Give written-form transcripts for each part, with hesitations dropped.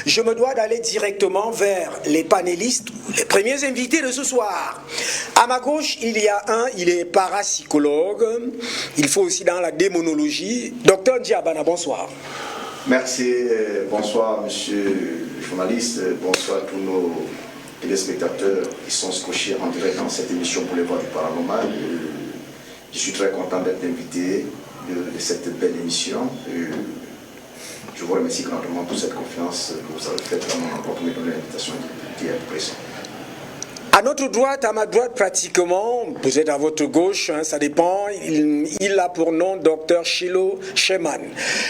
je me dois d'aller directement vers les panélistes, les premiers invités de ce soir. À ma gauche, il y a il est parapsychologue, il faut aussi dans la démonologie. Docteur Diabana, bonsoir. Merci, bonsoir monsieur le journaliste, bonsoir à tous nos téléspectateurs qui sont scotchés en direct dans cette émission pour les voix du paranormal. Je suis très content d'être invité de cette belle émission. Je vous remercie grandement pour cette confiance que vous avez faite dans mon emploi pour me donner l'invitation d'être présent. À notre droite, à ma droite pratiquement, vous êtes à votre gauche, hein, ça dépend, il a pour nom Dr Shilo Sheman.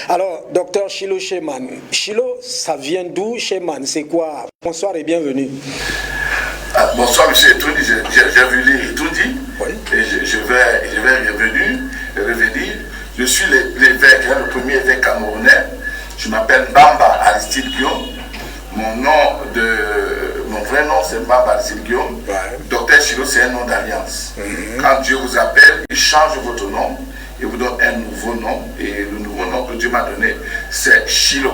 Alors, Dr Shilo Sheman, Shilo, ça vient d'où? Sheman, c'est quoi? Bonsoir et bienvenue. Bonsoir monsieur Etoudi, j'ai vu les Etoudi, oui. Et je vais revenir. Je suis l'évêque, le premier évêque camerounais. Je m'appelle Bamba Aristide Guillaume. Mon vrai nom c'est Bamba Aristide Guillaume. Ouais. Docteur Shilo, c'est un nom d'alliance. Quand Dieu vous appelle, il change votre nom et vous donne un nouveau nom. Et le nouveau nom que Dieu m'a donné, c'est Shilo.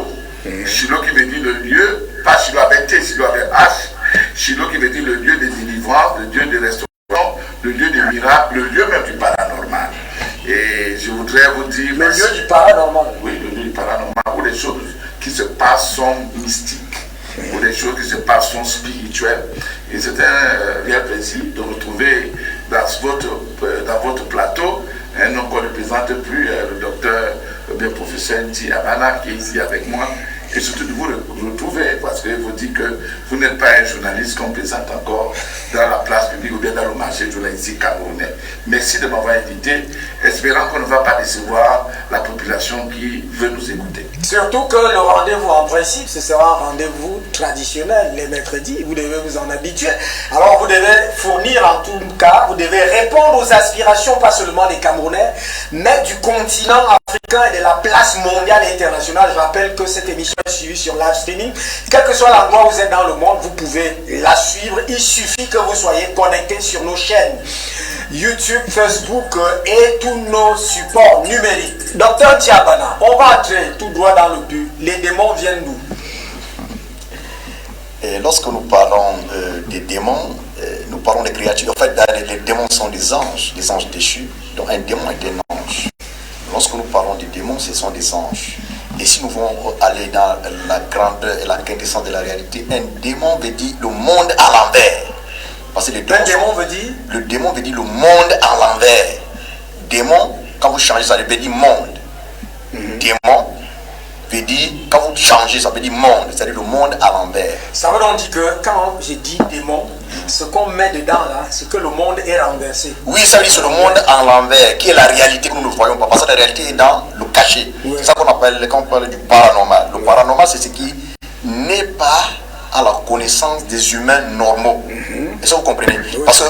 Shilo qui veut dire le lieu, pas Shilo avec T, Shilo avec H. Shilo qui veut dire le lieu de délivrance, le lieu de restauration, le lieu de miracle, le lieu même du paranormal. Et je voudrais vous dire... Le lieu du paranormal. Oui, le lieu du paranormal, où les choses qui se passent sont mystiques, où les choses qui se passent sont spirituelles. Et c'est un réel plaisir de retrouver dans votre plateau un homme qu'on ne présente plus, le docteur, le professeur Diabana, qui est ici avec moi. Et surtout de vous retrouver, parce que vous dites que vous n'êtes pas un journaliste qu'on présente encore dans la place publique ou bien dans le marché journalistique camerounais. Merci de m'avoir invité, espérant qu'on ne va pas décevoir la population qui veut nous écouter. Surtout que le rendez-vous en principe, ce sera un rendez-vous traditionnel les mercredis, vous devez vous en habituer. Alors vous devez fournir en tout cas, vous devez répondre aux aspirations, pas seulement des Camerounais, mais du continent africain et de la place mondiale et internationale. Je rappelle que cette émission est suivie sur live streaming. Quel que soit l'endroit où vous êtes dans le monde, vous pouvez la suivre. Il suffit que vous soyez connectés sur nos chaînes YouTube, Facebook et tous nos supports numériques. Docteur Diabana, on va entrer tout droit dans le but. Les démons viennent d'où? Et lorsque nous parlons des démons, nous parlons des créatures. En fait, les démons sont des anges déchus. Donc un démon est un ange. Lorsque nous parlons des démons, ce sont des anges. Et si nous voulons aller dans la grandeur et la quintessence de la réalité, un démon veut dire le monde à l'envers. Parce que le démon veut dire le monde à l'envers. Démon, quand vous changez ça, veut dire monde. Démon veut dire, quand vous changez, ça veut dire monde, c'est-à-dire le monde à l'envers. Ça veut donc dire que quand j'ai dit démon, ce qu'on met dedans là, c'est que le monde est renversé. Oui, ça veut dire c'est le monde à l'envers, qui est la réalité que nous ne voyons pas. Parce que la réalité est dans le cachet. Oui. C'est ça qu'on appelle, quand on parle du paranormal. Le paranormal, c'est ce qui n'est pas à la connaissance des humains normaux. Et ça, vous comprenez? Oui. Parce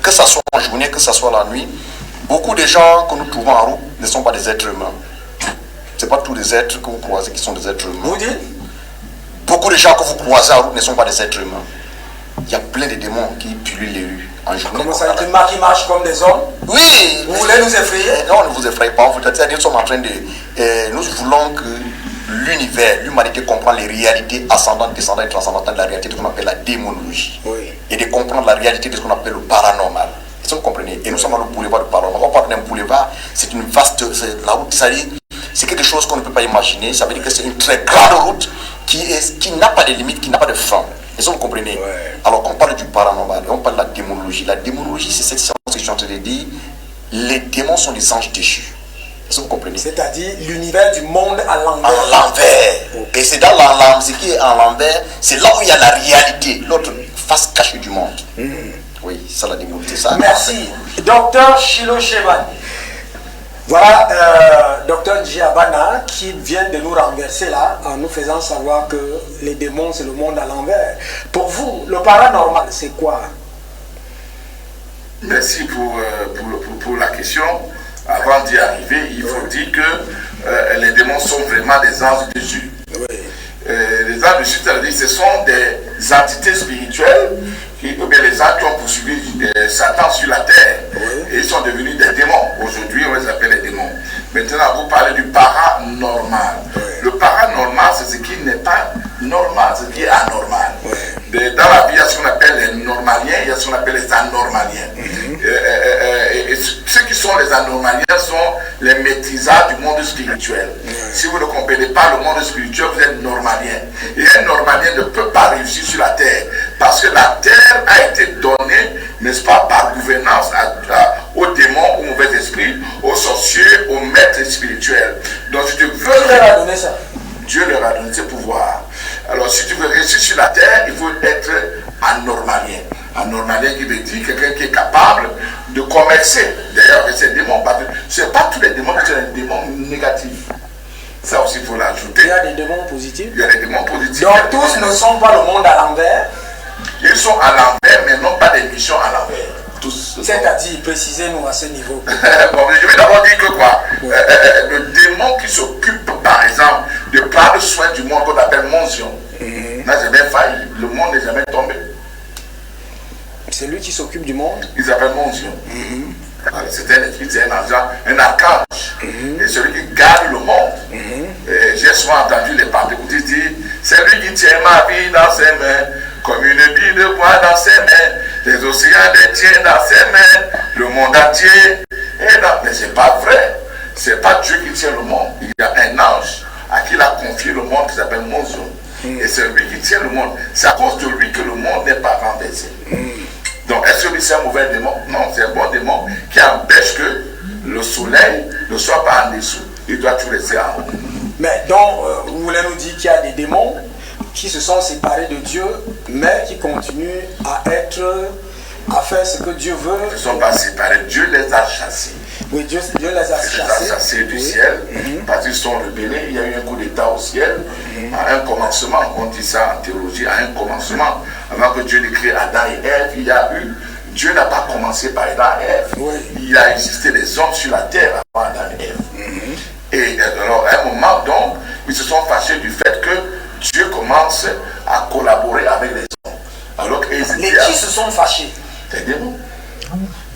que ça soit en journée, que ça soit la nuit, beaucoup de gens que nous trouvons en route ne sont pas des êtres humains. Ce n'est pas tous les êtres que vous croisez qui sont des êtres humains. Vous dites? Beaucoup de gens que vous croisez en route ne sont pas des êtres humains. Il y a plein de démons qui pullulent les rues en journée. Comment ça, des démons qui marchent comme des hommes? Oui. Vous voulez nous effrayer? Non, on ne vous effraie pas. Nous sommes en train de... nous voulons que l'univers, l'humanité comprenne les réalités ascendantes, descendantes et transcendantes de la réalité de ce qu'on appelle la démonologie. Oui. Et de comprendre la réalité de ce qu'on appelle le paranormal. Est-ce que vous comprenez? Et nous sommes dans le boulevard du paranormal. On parle d'un boulevard, c'est une vaste... La route, c'est quelque chose qu'on ne peut pas imaginer. Ça veut dire que c'est une très grande route qui n'a pas de limite, qui n'a pas de fin. Est-ce que vous comprenez? Ouais. Alors qu'on parle du paranormal, on parle de la démonologie. La démonologie, c'est cette science que je suis en train de dire. Les démons sont des anges déchus. Est-ce que vous comprenez? C'est-à-dire l'univers du monde à l'envers. À l'envers. Okay. Et c'est dans l'envers, ce qui est à l'envers, c'est là où il y a la réalité, l'autre face cachée du monde. Oui, ça la démonologie. Ça. Merci. Docteur Shilo Sheman. Voilà Docteur Diabana qui vient de nous renverser là en nous faisant savoir que les démons c'est le monde à l'envers. Pour vous, le paranormal c'est quoi? Merci pour la question. Avant d'y arriver, il faut dire que les démons sont vraiment des anges déchus. Oui. Les anges déchus, c'est-à-dire ce sont des entités spirituelles ou bien les anges qui ont poursuivi Satan sur la terre. Oui. Et ils sont devenus des démons. Aujourd'hui, on les appelle les démons. Maintenant, vous parlez du paranormal. Oui. Le paranormal, c'est ce qui n'est pas normal, ce qui est anormal. Dans la vie, il y a ce qu'on appelle les normaliens, il y a ce qu'on appelle les anormaliens. Et ceux qui sont les anormaliens sont les maîtrisards du monde spirituel. Si vous ne comprenez pas le monde spirituel, vous êtes normalien. Et un normalien ne peut pas réussir sur la terre, parce que la terre a été donnée, n'est-ce pas, par gouvernance aux démons, aux mauvais esprits, aux sorciers, aux maîtres spirituels. Donc si tu veux... Qui leur a donné ça? Dieu leur a donné ce pouvoir. Alors si tu veux réussir sur la terre, il faut être anormalien. Anormalien qui veut dire quelqu'un qui est capable de commercer. D'ailleurs, avec ces démons, ce n'est pas tous les démons qui sont des démons négatifs. Ça aussi, il faut l'ajouter. Il y a des démons positifs. Il y a des démons positifs. Donc tous ne sont pas le monde à l'envers. Ils sont à l'envers, mais non pas des missions à l'envers. C'est-à-dire, précisez-nous à ce niveau. Bon, je vais d'abord dire que quoi, le démon qui s'occupe, par exemple, de prendre soin du monde qu'on appelle Monzion, n'a jamais failli. Le monde n'est jamais tombé. C'est lui qui s'occupe du monde. Il s'appelle Monzion. C'est un esprit, c'est un archange. Et celui qui garde le monde. J'ai souvent entendu les pentecôtistes dire, c'est lui qui tient ma vie dans ses mains, comme une bille de bois dans ses mains, les océans les tiennent dans ses mains, le monde entier. Mais ce n'est pas vrai. Ce n'est pas Dieu qui tient le monde. Il y a un ange à qui il a confié le monde qui s'appelle Monzion. Et c'est lui qui tient le monde. C'est à cause de lui que le monde n'est pas renversé. Donc, est-ce que c'est un mauvais démon? Non, c'est un bon démon qui empêche que le soleil ne soit pas en dessous. Il doit tout laisser en haut. Mais donc, vous voulez nous dire qu'il y a des démons qui se sont séparés de Dieu, mais qui continuent à faire ce que Dieu veut. Ils ne sont pas séparés. Dieu les a chassés. Oui, Dieu les a chassés du ciel, parce qu'ils sont rebellés. Il y a eu un coup d'état au ciel, à un commencement, on dit ça en théologie, à un commencement. Avant que Dieu n'ait créé Adam et Ève, il y a eu, Dieu n'a pas commencé par Adam et Ève. Il a existé des hommes sur la terre avant Adam et Ève. Et alors, à un moment, donc, ils se sont fâchés du fait que Dieu commence à collaborer avec les hommes. Alors que les qui se sont fâchés? Les démons,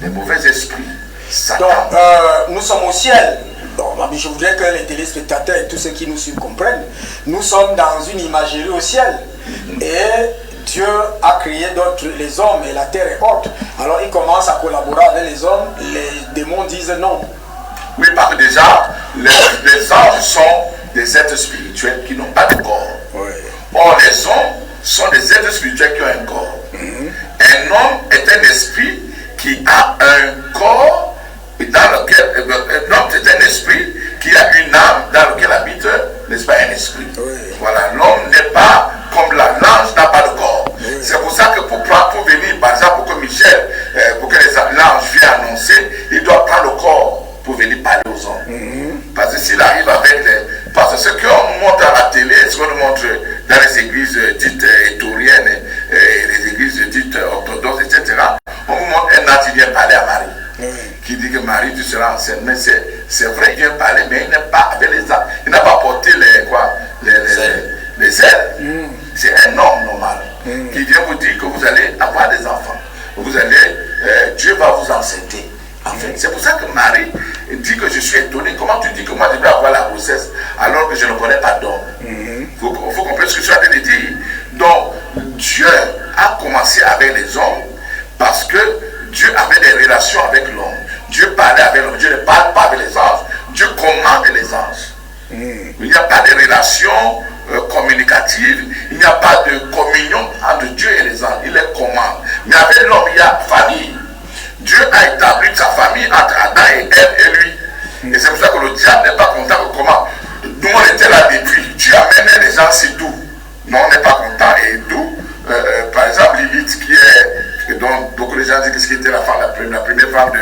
les mauvais esprits. Satan. Donc, nous sommes au ciel. Bon, je voudrais que les téléspectateurs et tous ceux qui nous suivent comprennent. Nous sommes dans une imagerie au ciel. Et Dieu a créé les hommes et la terre est haute. Alors il commence à collaborer avec les hommes. Les démons disent non. Oui, parce que déjà, les anges sont des êtres spirituels qui n'ont pas de corps. Or, les hommes sont des êtres spirituels qui ont un corps. Un homme est un esprit qui a un corps dans lequel l'homme c'est un esprit qui a une âme dans lequel habite, n'est-ce pas, un esprit. Voilà, l'homme n'est pas comme l'ange n'a pas de corps. C'est pour ça que pour venir, par exemple, pour que Michel, pour que l'ange vienne annoncer, il doit prendre le corps pour venir parler aux hommes. Parce que s'il arrive avec parce que ce qu'on montre à la télé, ce qu'on nous montre dans les églises dites éthoriennes et les églises dites orthodoxes, etc., on vous montre un ange qui vient parler à Marie. Qui dit que Marie, tu seras enceinte. Mais c'est vrai, il vient parler, mais il n'est pas avec les âmes. Il n'a pas porté les ailes. C'est un homme normal qui vient vous dire que vous allez avoir des enfants. Dieu va vous enceinter. En fait, c'est pour ça que Marie dit que je suis étonné. Comment tu dis que moi je vais avoir la grossesse alors que je ne connais pas d'homme? Il faut comprendre ce que tu as de dire. Donc, Dieu a commencé avec les hommes parce que Dieu avait des relations avec l'homme. Dieu parlait avec l'homme. Dieu ne parle pas avec les anges. Dieu commande les anges. Il n'y a pas de relation communicative. Il n'y a pas de communion entre Dieu et les anges. Il les commande. Mais avec l'homme, il y a famille. Dieu a établi sa famille entre Adam et Ève et lui. Et c'est pour ça que le diable n'est pas content que comment. Nous, on était là depuis. Dieu amène les gens, c'est doux. Non, on n'est pas content. Et d'où, par exemple, Lilith, qui est, dont beaucoup de gens disent qu'elle était la première femme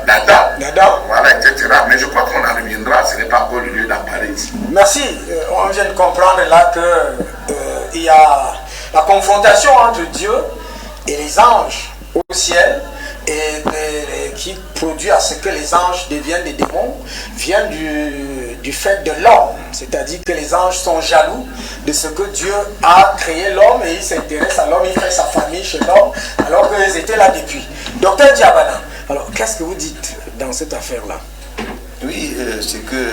d'Adam. Voilà, etc. Mais je crois qu'on en reviendra. Ce n'est pas encore le lieu d'en parler ici. Merci. On vient de comprendre là que il y a la confrontation entre Dieu et les anges au ciel et qui produit à ce que les anges deviennent des démons vient du fait de l'homme, c'est-à-dire que les anges sont jaloux de ce que Dieu a créé l'homme et ils s'intéressent à l'homme, il fait sa famille chez l'homme alors qu'ils étaient là depuis. Docteur Diabana, alors qu'est-ce que vous dites dans cette affaire-là? Oui, c'est que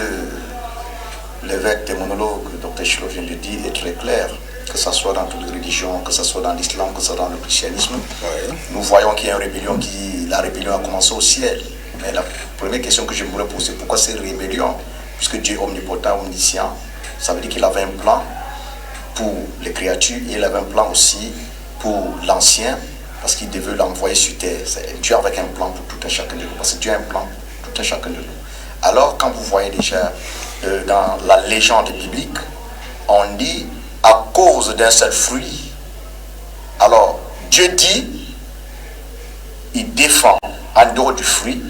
l'évêque démonologue, Dr Chilo vient de dire, est très clair. Que ce soit dans toutes les religions, que ce soit dans l'islam, que ce soit dans le christianisme. Oui. Nous voyons qu'il y a une rébellion la rébellion a commencé au ciel. Mais la première question que je voulais poser, pourquoi cette rébellion? Puisque Dieu est omnipotent, omniscient, ça veut dire qu'il avait un plan pour les créatures et il avait un plan aussi pour l'ancien, parce qu'il devait l'envoyer sur terre. Dieu avec un plan pour tout un chacun de nous, parce que Dieu a un plan pour tout un chacun de nous. Alors quand vous voyez déjà dans la légende biblique, on dit à cause d'un seul fruit. Alors Dieu dit, il défend en dehors du fruit.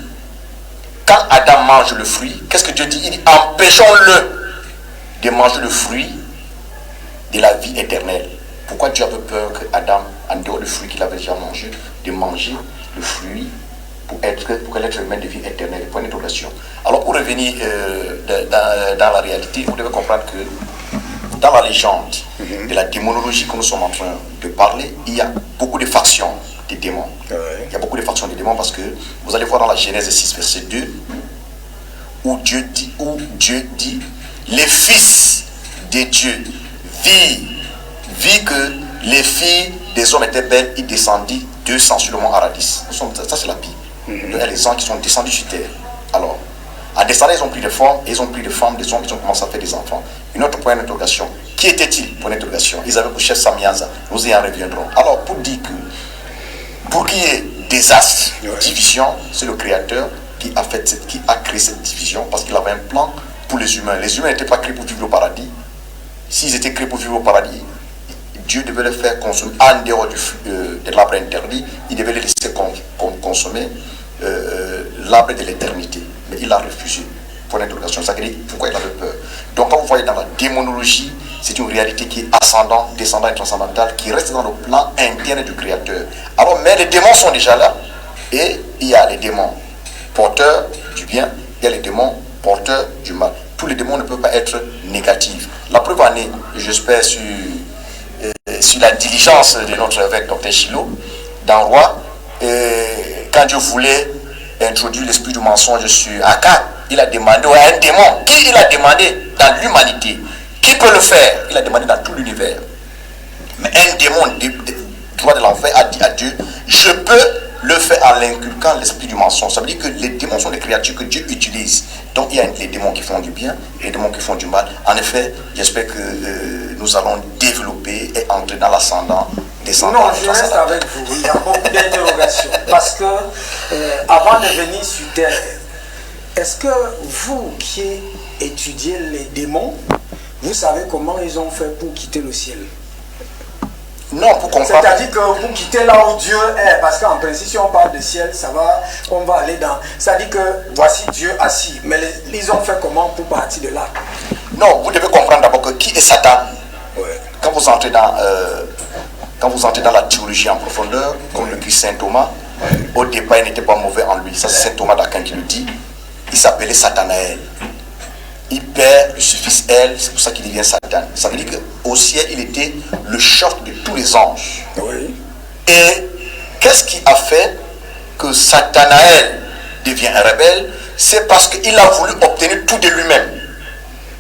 Quand Adam mange le fruit, qu'est-ce que Dieu dit? Il dit empêchons-le de manger le fruit de la vie éternelle. Pourquoi Dieu avait peur que Adam, en dehors du fruit qu'il avait déjà mangé, de manger le fruit pour que l'être humain devienne éternel? Point d'interrogation. Alors pour revenir dans la réalité, vous devez comprendre que dans la légende de la démonologie que nous sommes en train de parler, il y a beaucoup de factions des démons. Il y a beaucoup de factions des démons parce que vous allez voir dans la Genèse 6, verset 2, où Dieu dit les fils de Dieu vit que les filles des hommes étaient belles, ils descendirent d'eux sur le mont Aradis. Ça c'est la Bible. Il y a les anges qui sont descendus sur terre. Alors, en descendant, ils ont pris des formes, et ils ont pris des femmes, des hommes, ils ont commencé à faire des enfants. Une autre point d'interrogation. Qui était-il? Point d'interrogation. Ils avaient pour chef Samiaza. Nous y en reviendrons. Alors, pour dire que, pour qu'il y ait désastre, division, c'est le Créateur qui a créé cette division parce qu'il avait un plan pour les humains. Les humains n'étaient pas créés pour vivre au paradis. S'ils étaient créés pour vivre au paradis, Dieu devait les faire consommer en dehors de l'arbre interdit. Il devait les laisser consommer l'arbre de l'éternité. Mais il a refusé. Pour l'interrogation, ça veut dire pourquoi il avait peur. Donc quand vous voyez dans la démonologie, c'est une réalité qui est ascendante, descendante et transcendantale, qui reste dans le plan interne du Créateur. Alors, mais les démons sont déjà là. Et il y a les démons porteurs du bien, il y a les démons porteurs du mal. Tous les démons ne peuvent pas être négatifs. La preuve en est, j'espère, sur la diligence de notre évêque Dr Chilo, dans Roi, quand Dieu voulait introduire l'esprit du mensonge sur Akkad, il a demandé à un démon, qui il a demandé dans l'humanité, qui peut le faire? Il a demandé dans tout l'univers. Mais un démon droit de l'enfer a dit à Dieu, je peux le faire en l'inculquant l'esprit du mensonge. Ça veut dire que les démons sont des créatures que Dieu utilise. Donc il y a les démons qui font du bien et les démons qui font du mal. En effet, j'espère que nous allons développer et entrer dans l'ascendant. Non, je reste avec vous. Il y a beaucoup d'interrogations. Parce que avant de venir sur Terre, est-ce que vous qui étudiez les démons, vous savez comment ils ont fait pour quitter le ciel? Non, pour comprendre. C'est-à-dire que vous quittez là où Dieu est, parce qu'en principe, si on parle de ciel, on va aller dans... C'est-à-dire que voici Dieu assis, mais ils ont fait comment pour partir de là? Non, vous devez comprendre d'abord que qui est Satan. Quand vous entrez dans la théologie en profondeur, comme le Christ Saint Thomas, au départ, il n'était pas mauvais en lui. Ça, c'est Saint Thomas d'Aquin qui le dit. Il s'appelait Sathanaël. Il perd le suffixe elle, c'est pour ça qu'il devient Satan. Ça veut dire qu'au ciel, il était le chef de tous les anges. Oui. Et qu'est-ce qui a fait que Sathanaël devient un rebelle? C'est parce qu'il a voulu obtenir tout de lui-même.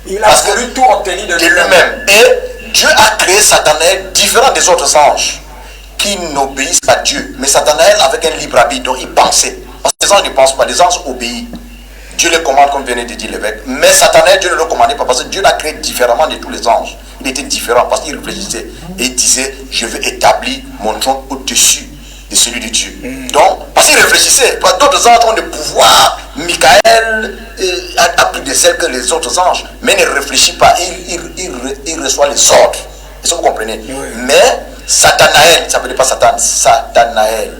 Il a voulu tout obtenir de lui-même. Et Dieu a créé Sathanaël différent des autres anges qui n'obéissent pas à Dieu. Mais Sathanaël avec un libre arbitre, donc il pensait. Parce que les anges ne pensent pas, les anges obéissent. Dieu les commande comme venait de dire l'évêque. Mais Sathanaël, Dieu ne le commandait pas parce que Dieu l'a créé différemment de tous les anges. Il était différent parce qu'il réfléchissait et il disait, je veux établir mon trône au-dessus de celui de Dieu. Donc, parce qu'il réfléchissait, d'autres anges ont des pouvoirs. Michael a plus de zèle que les autres anges, mais il ne réfléchit pas, il reçoit les ordres. Est-ce que vous comprenez? Oui. Mais Sathanaël, ça ne s'appelait pas Satan, Sathanaël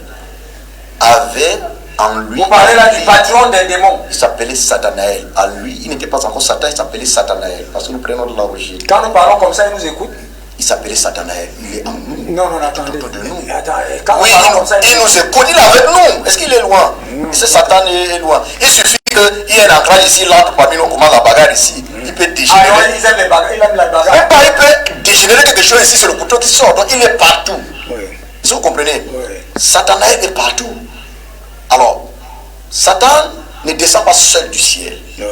avait en lui. Vous parlez là du patron des démons. Il s'appelait Sathanaël. À lui, il n'était pas encore Satan, il s'appelait Sathanaël. Parce que nous prenons de l'origine. Quand nous parlons comme ça, il nous écoute. Il s'appelait Sathanaël. Il est en nous. Non, attendez. De nous. Oui, il nous écoute, il est avec nous. Est-ce qu'il est loin? C'est Satan est loin. Il suffit qu'il y ait un ancrage ici, il entre parmi nous, comment la bagarre ici. Il peut dégénérer. Ah non, il aime la bagarre. Même pas, il peut dégénérer quelque chose ici, c'est le couteau qui sort. Donc il est partout. Oui. Est-ce que vous comprenez? Oui. Sathanaël est partout. Alors, Satan ne descend pas seul du ciel. Oui.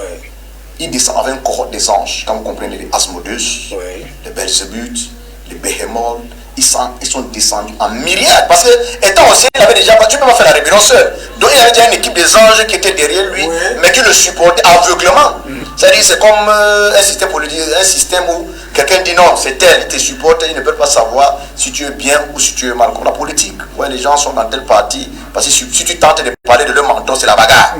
il descend avec une cohorte des anges. Quand vous comprenez les Asmodeus, Oui. les Belzébuth, les Behemoth, ils sont descendus en myriades. Parce que, étant aussi, il avait déjà, tu peux pas faire la rébellion seul. Donc il y avait déjà une équipe des anges qui était derrière lui, Oui. mais qui le supportait aveuglement. C'est-à-dire, c'est comme un système politique, un système où quelqu'un dit non, c'est tel, il te supporte, il ne peut pas savoir si tu es bien ou si tu es mal. Comme la politique. Ouais, les gens sont dans tel parti, parce que si tu tentes de parler de leur mentor, c'est la bagarre.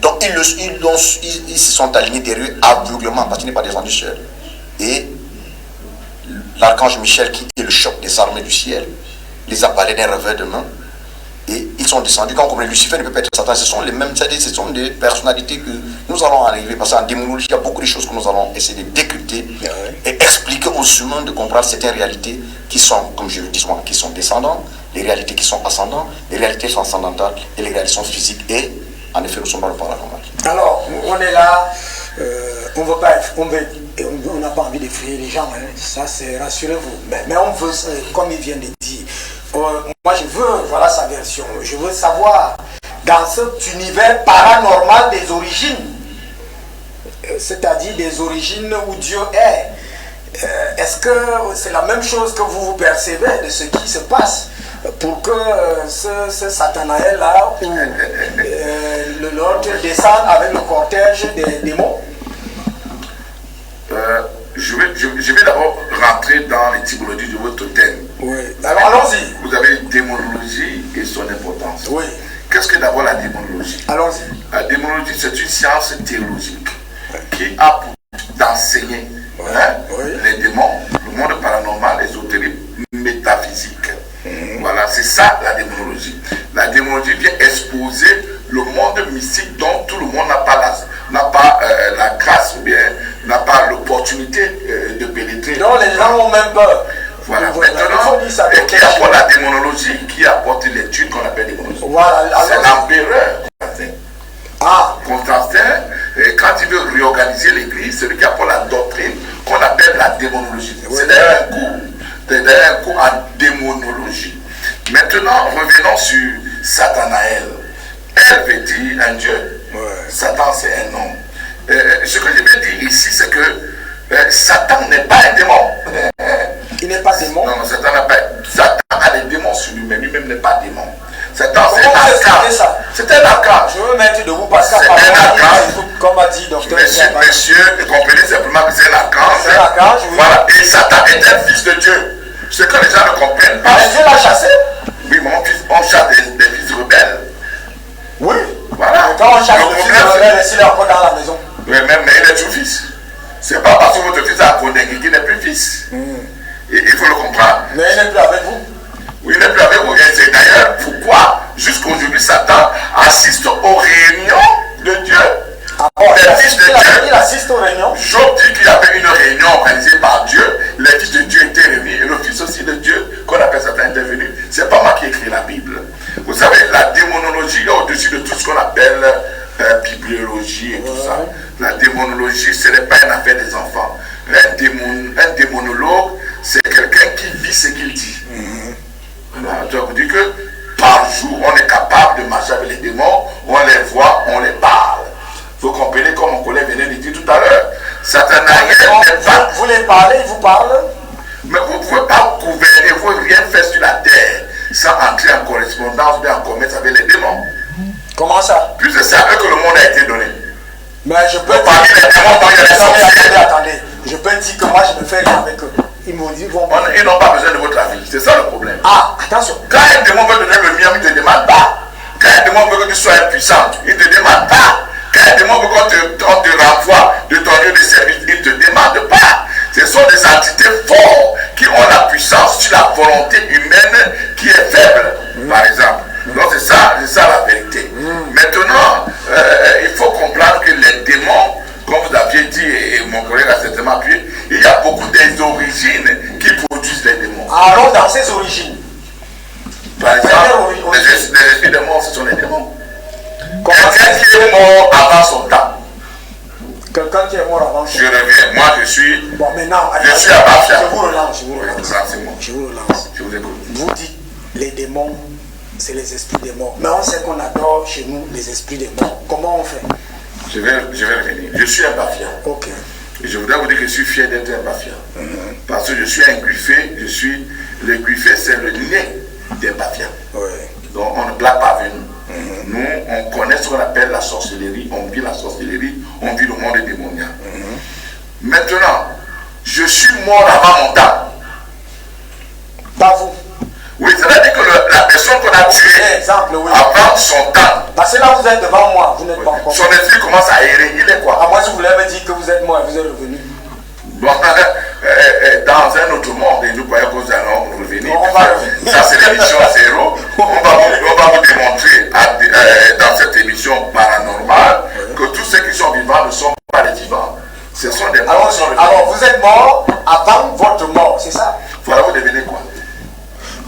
Donc ils se sont alignés derrière aveuglement, parce qu'il n'est pas descendu seul. Et l'archange Michel, qui est le choc des armées du ciel, les a parlé d'un revers de main. Et ils sont descendus. Quand on connaît Lucifer, ne peut pas être Satan. Ce sont les mêmes, c'est-à-dire ce sont des personnalités que nous allons arriver. Parce qu'en démonologie, il y a beaucoup de choses que nous allons essayer de décrypter et expliquer aux humains de comprendre certaines réalités qui sont, comme je le dis souvent, qui sont descendantes, les réalités qui sont ascendantes, les réalités transcendantales et les réalités physiques. Et en effet, nous sommes dans le paranormal. Alors, on est là, on veut pas, on n'a pas envie d'effrayer les gens, hein. Ça c'est, rassurez-vous. Mais on veut, comme il vient de dire, moi je veux, voilà sa version, je veux savoir, dans cet univers paranormal des origines, c'est-à-dire des origines où Dieu est, est-ce que c'est la même chose que vous percevez de ce qui se passe pour que ce Satanaël là, où l'autre descende avec le cortège des démons? Je vais d'abord rentrer dans l'étymologie de votre thème. Oui, alors allons-y. Vous avez une démonologie et son importance. Oui. Qu'est-ce que d'abord la démonologie? Allons-y. La démonologie, c'est une science théologique qui a pour but d'enseigner les démons, le monde paranormal, ésotérique, métaphysique. Voilà, c'est ça la démonologie. La démonologie vient exposer le monde mystique dont tout le monde n'a pas la grâce ou bien n'a pas l'opportunité de pénétrer. Donc les gens ont même peur. Voilà, maintenant, qui apporte la démonologie, qui apporte l'étude qu'on appelle démonologie. Voilà, c'est l'empereur Constantin. Constantin, quand il veut réorganiser l'église, c'est lui qui apporte la doctrine qu'on appelle la démonologie. C'est d'ailleurs un cours en démonologie. Maintenant, revenons sur Satanaël. Elle veut dire un Dieu. Satan, c'est un homme. Ce que je veux dire ici, c'est que Satan n'est pas un démon. Il n'est pas démon? Non, Satan n'a pas. Satan a des démons sur lui-même. Lui-même n'est pas démon. Satan, c'est un archange. C'est un archange. Je veux mettre debout parce que c'est un archange. Comme a dit docteur. Monsieur, comprenez simplement que c'est un archange. C'est un archange, oui. Voilà. Et Satan est un fils de Dieu. Ce que les gens ne comprennent pas. Mais Dieu l'a chassé? Oui, mon fils, on chasse des fils rebelles. Oui. Voilà. Et quand on chasse le fils rebelle, il est encore dans la maison. Oui, mais il est toujours fils. C'est pas parce que votre fils a condamné qu'il n'est plus fils. Et il faut le comprendre. Mais il n'est plus avec vous. Oui, il n'est plus avec vous. Et c'est d'ailleurs pourquoi, jusqu'aujourd'hui, Satan assiste aux réunions de Dieu. Les fils de Dieu. Il assiste aux réunions. Job dit qu'il y avait une réunion organisée par Dieu. Les fils de Dieu étaient réunis. Et le fils aussi de Dieu, qu'on appelle Satan, est intervenu. C'est pas moi qui ai écrit la Bible. Vous savez, la démonologie est au-dessus de tout ce qu'on appelle bibliologie et tout ça. La démonologie, ce n'est pas une affaire des enfants. Un démonologue, c'est quelqu'un qui vit ce qu'il dit. Voilà. Donc, on dit que par jour, on est capable de marcher avec les démons, on les voit, on les parle. Vous comprenez comme mon collègue venait de dire tout à l'heure. Satanaël n'est pas. Vous les parlez, ils vous parlent. Mais vous ne pouvez pas gouverner, vous ne pouvez rien faire sur la terre sans entrer en correspondance ou en commerce avec les démons. Comment ça? Puisque c'est à eux que le monde a été donné. Mais je peux parmi les démons, il y a les sorciers. Attendez, je peux dire que moi je ne fais rien avec eux. Ils m'ont dit, ils n'ont pas besoin de votre avis, c'est ça le problème. Ah, attention. Quand un démon veut donner le mien, il ne te demande pas. Quand un démon veut que tu sois impuissant, il ne te demande pas. Quand un démon veut qu'on te renvoie de ton lieu de service, il ne te demande pas. Ce sont des entités fortes qui ont la puissance sur la volonté humaine qui est faible, par exemple. Donc c'est ça la vérité. Maintenant, il faut comprendre que les démons, comme vous aviez dit, et mon collègue a certainement appuyé, il y a beaucoup des origines qui produisent les démons. Allons dans ces origines. Par exemple, les esprits de mort, ce sont les démons. Quelqu'un qui est mort avant son temps. Quelqu'un qui est mort avant son temps. Je reviens, moi je suis. Bon, maintenant, je suis à Bafia. Je vous relance, Je vous relance. Je vous écoute. Vous dites, les démons, c'est les esprits des morts. Mais on sait qu'on adore chez nous les esprits des morts. Comment on fait? Je vais revenir. Je suis un Bafia. Ok. Et je voudrais vous dire que je suis fier d'être un Bafia. Parce que je suis un Guiffé. Le Guiffé, c'est le nez des Bafia. Oui. Donc on ne blague pas avec nous. Nous, on connaît ce qu'on appelle la sorcellerie. On vit la sorcellerie. On vit le monde démoniaque. Maintenant, je suis mort avant mon temps. Pas vous. Oui, c'est-à-dire que la personne qu'on a tuée avant son temps. Parce que là, vous êtes devant moi, vous n'êtes pas encore. Son esprit commence à errer. Il est quoi? À moi, si vous voulez me dire que vous êtes mort et vous êtes revenu. Donc, dans un autre monde, et nous croyons que nous allons revenir. Ça, c'est l'émission 0. On va vous démontrer dans cette émission paranormale que tous ceux qui sont vivants ne sont pas les vivants. Ce sont des morts. Alors, vous êtes mort avant votre mort, c'est ça? Voilà, vous devenez quoi?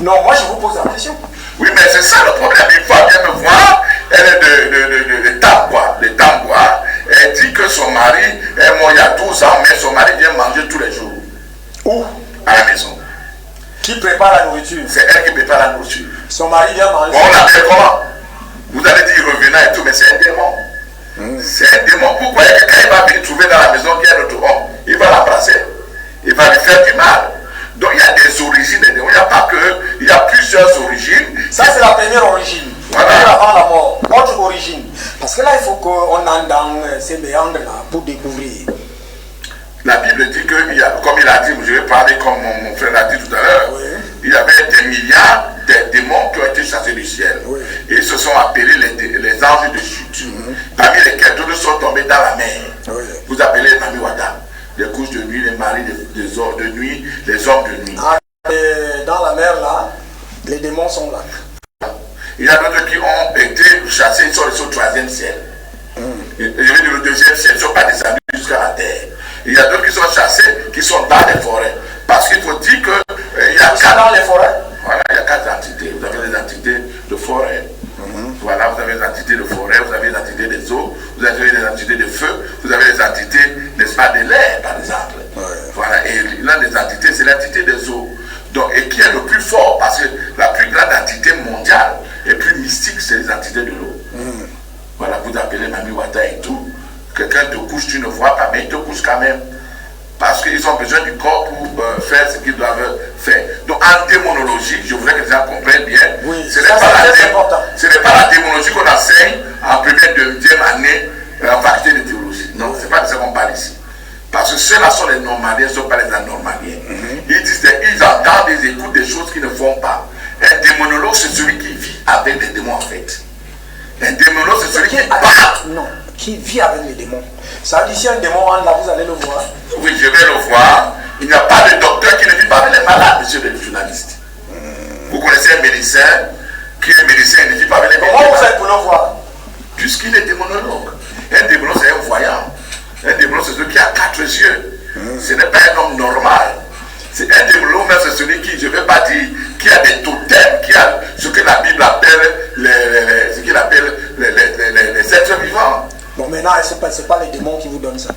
Non, moi je vous pose la question. Oui, mais c'est ça le problème. Une fois qu'elle me voit, elle est de Tambois. De Tambois. Elle dit que son mari est mort il y a 12 ans, mais son mari vient manger tous les jours. Où? À la maison. Qui prépare la nourriture? C'est elle qui prépare la nourriture. Son mari vient manger. On l'appelle comment? Vous allez dire revenant et tout, mais c'est un démon. C'est un démon. Vous croyez que quand il va venir trouver dans la maison qu'il y a notre homme, il va l'embrasser. Il va lui faire du mal. Donc il y a des origines, il n'y a pas que, il y a plusieurs origines. Ça c'est la première origine, voilà. Avant la mort, autre origine. Parce que là il faut qu'on entre dans ces méandres-là pour découvrir. La Bible dit que, comme il a dit, je vais parler comme mon frère l'a dit tout à l'heure, oui. Il y avait des milliards de démons qui ont été chassés du ciel. Oui. Et ils se sont appelés les anges de chute, parmi lesquels d'autres sont tombés dans la mer. Oui. Vous appelez Mami Wada. Les couches de nuit, les maris de nuit, les hommes de nuit. Dans la mer là, les démons sont là. Il y a d'autres qui ont été chassés, ils sont au 3e ciel. Et je vais dire le 2e ciel, ils ne sont pas descendus jusqu'à la terre. Il y a d'autres qui sont chassés, qui sont dans les forêts. Parce qu'il faut dire que il y a 4 dans les forêts. Voilà, il y a 4 entités. Vous avez les entités de forêt. Voilà, vous avez les entités de forêt, vous avez les entités des eaux, vous avez les entités de feu, vous avez les entités, n'est-ce pas, de l'air, par exemple. Voilà, et l'une des entités, c'est l'entité des eaux. Donc, et qui est le plus fort, parce que la plus grande entité mondiale et plus mystique, c'est les entités de l'eau. Voilà, vous appelez Mami Wata et tout. Quelqu'un te couche, tu ne vois pas, mais il te couche quand même. Parce qu'ils ont besoin du corps pour faire ce qu'ils doivent faire. Donc en démonologie, je voudrais que les gens comprennent bien, ce n'est pas la démonologie qu'on enseigne en première, deuxième année en faculté de théologie. Non, ce n'est pas de ça qu'on parle ici. Parce que ceux-là sont les normaliens, ce ne sont pas les anormaliens. Ils entendent, ils écoutent des choses qu'ils ne font pas. Un démonologue, c'est celui qui vit avec les démons en fait. Un démonologue, c'est celui qui parle. Non, qui vit avec les démons. Ça veut dire si un démon là, vous allez le voir. Oui, je vais le voir. Il n'y a pas de docteur qui ne vit pas avec les malades, monsieur le journaliste. Vous connaissez un médecin qui est médecin, il ne vit pas avec les malades. Comment vous faites pour le voir? Puisqu'il est démonologue. Un démonologue, c'est un voyant. Un démonologue, c'est celui qui a 4 yeux. Ce n'est pas un homme normal. C'est un démonologue, mais c'est celui qui, je ne vais pas dire, qui a des totems, qui a ce que la Bible appelle les êtres vivants. Bon, maintenant, ce n'est pas les démons qui vous donnent ça.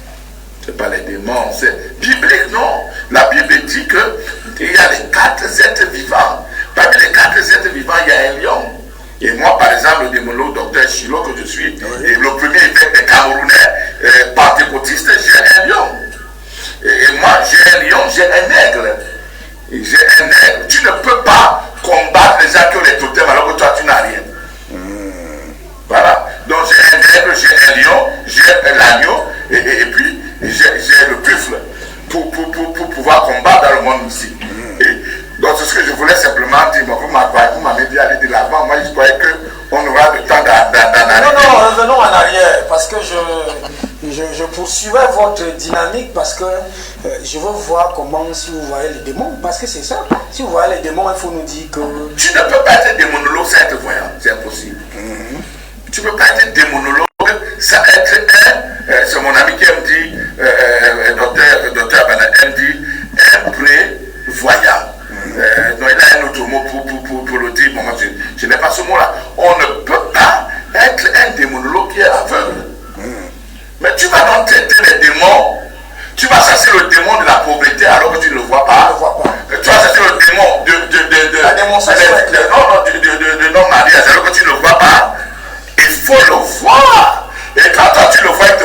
Ce n'est pas les démons, c'est biblique, non. La Bible dit qu'il y a les 4 êtres vivants. Parmi les 4 êtres vivants, il y a un lion. Et moi, par exemple, le démonologue, docteur Chilo, que je suis, et le premier évêque des Camerounais, pentecôtiste, j'ai un lion. Et moi, j'ai un lion, j'ai un aigle. J'ai un aigle. Tu ne peux pas combattre les gens qui ont les totems alors que toi, tu n'as rien. Voilà. Donc, j'ai un aigle, j'ai un lion, j'ai l'agneau, et puis j'ai le buffle pour pouvoir combattre dans le monde ici. Donc, c'est ce que je voulais simplement dire. Vous m'avez dit aller de l'avant. Moi, je croyais qu'on aura le temps d'analyser. Non, revenons en arrière, parce que je poursuivais votre dynamique, parce que je veux voir comment, si vous voyez les démons, parce que c'est ça. Si vous voyez les démons, il faut nous dire que... Tu ne peux pas être démonologue sans être voyant, c'est impossible. Tu ne peux pas être démonologue sans être c'est mon ami qui me dit, docteur Bana, elle me dit, un prévoyant. Donc il a un autre mot pour le dire, bon, moi je n'ai pas ce mot-là. On ne peut pas être un démonologue qui est aveugle. Mais tu vas donc traiter les démons, tu vas chasser le démon de la pauvreté alors que tu ne le vois pas. Tu vas chasser le démon de la démonstration non-mariage alors que tu ne le vois pas. Il faut le voir. Et quand toi tu le vois, il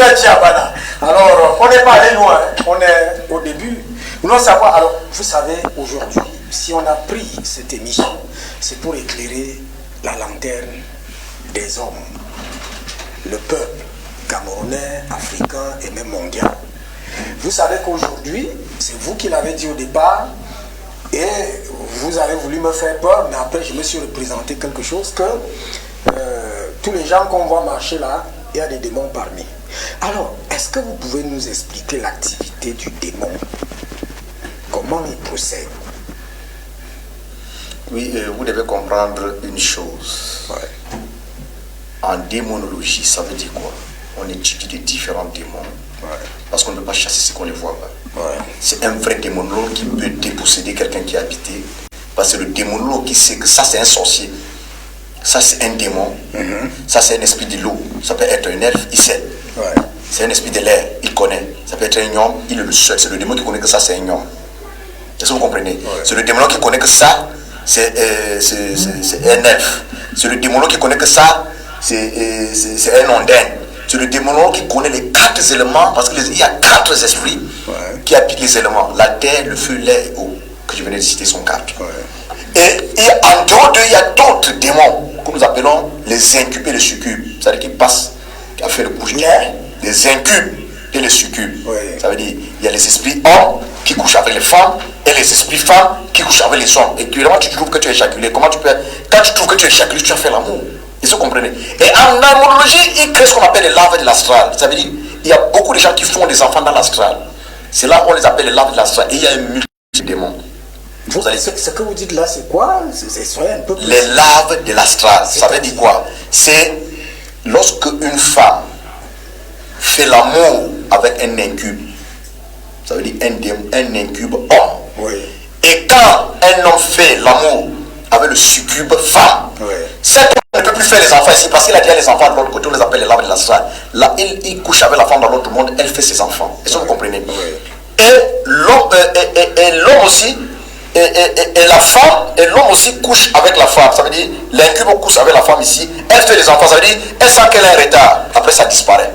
docteur Tchiabana. Alors, on n'est pas allé loin, on est au début. Nous voulons savoir, alors, vous savez, aujourd'hui, si on a pris cette émission, c'est pour éclairer la lanterne des hommes, le peuple camerounais, africain et même mondial. Vous savez qu'aujourd'hui, c'est vous qui l'avez dit au départ, et vous avez voulu me faire peur, mais après je me suis représenté quelque chose que tous les gens qu'on voit marcher là, il y a des démons parmi. Alors, est-ce que vous pouvez nous expliquer l'activité du démon? Comment il procède? Oui, vous devez comprendre une chose. Ouais. En démonologie, ça veut dire quoi? On étudie les différents démons. Ouais. Parce qu'on ne peut pas chasser ce qu'on ne voit pas. Ouais. C'est un vrai démonologue qui peut déposséder quelqu'un qui est habité. Parce que le démonologue qui sait que ça c'est un sorcier, ça c'est un démon, ça c'est un esprit de l'eau, ça peut être un elfe, il sait. Ouais. C'est un esprit de l'air, il connaît. Ça peut être un gnome, il est le seul. C'est le démon qui connaît que ça c'est un gnome. Est-ce que vous comprenez? Ouais. C'est le démonologue qui connaît que ça c'est un elfe. C'est le démonologue qui connaît que ça c'est un ondaine. C'est le démonologue qui connaît les 4 éléments, parce qu'il y a 4 esprits qui habitent les éléments. La terre, le feu, l'air et l'eau, que je venais de citer, sont 4. Et en dehors d'eux, il y a d'autres démons, que nous appelons les incubes et les succubes. C'est-à-dire qui passent, qui a fait le couche. Les incubes et les succubes. Ça veut dire, il y a les esprits hommes qui couchent avec les femmes, et les esprits femmes qui couchent avec les hommes. Et comment tu trouves que tu es éjaculé? Comment tu peux... Quand tu trouves que tu es éjaculé, tu as fait l'amour. Est-ce que vous comprenez? Et en harmonologie, il crée ce qu'on appelle les larves de l'astral. Ça veut dire, il y a beaucoup de gens qui font des enfants dans l'astral. C'est là on les appelle les larves de l'astral. Et il y a un multitude de démons. Ce que vous dites là, c'est quoi? C'est un peu plus... Les larves de l'astral, ça veut dire quoi? C'est lorsque une femme fait l'amour avec un incube. Ça veut dire un incube homme. Oui. Et quand un homme fait l'amour avec le succube femme, cet homme ne peut plus faire les enfants ici parce qu'il a déjà les enfants de l'autre côté, on les appelle les larves de l'astral. Là, il couche avec la femme dans l'autre monde, elle fait ses enfants. Est-ce que vous comprenez? Et l'homme aussi, et la femme, et l'homme aussi couche avec la femme. Ça veut dire, l'incube couche avec la femme ici, elle fait les enfants. Ça veut dire, elle sent qu'elle a un retard, après ça disparaît.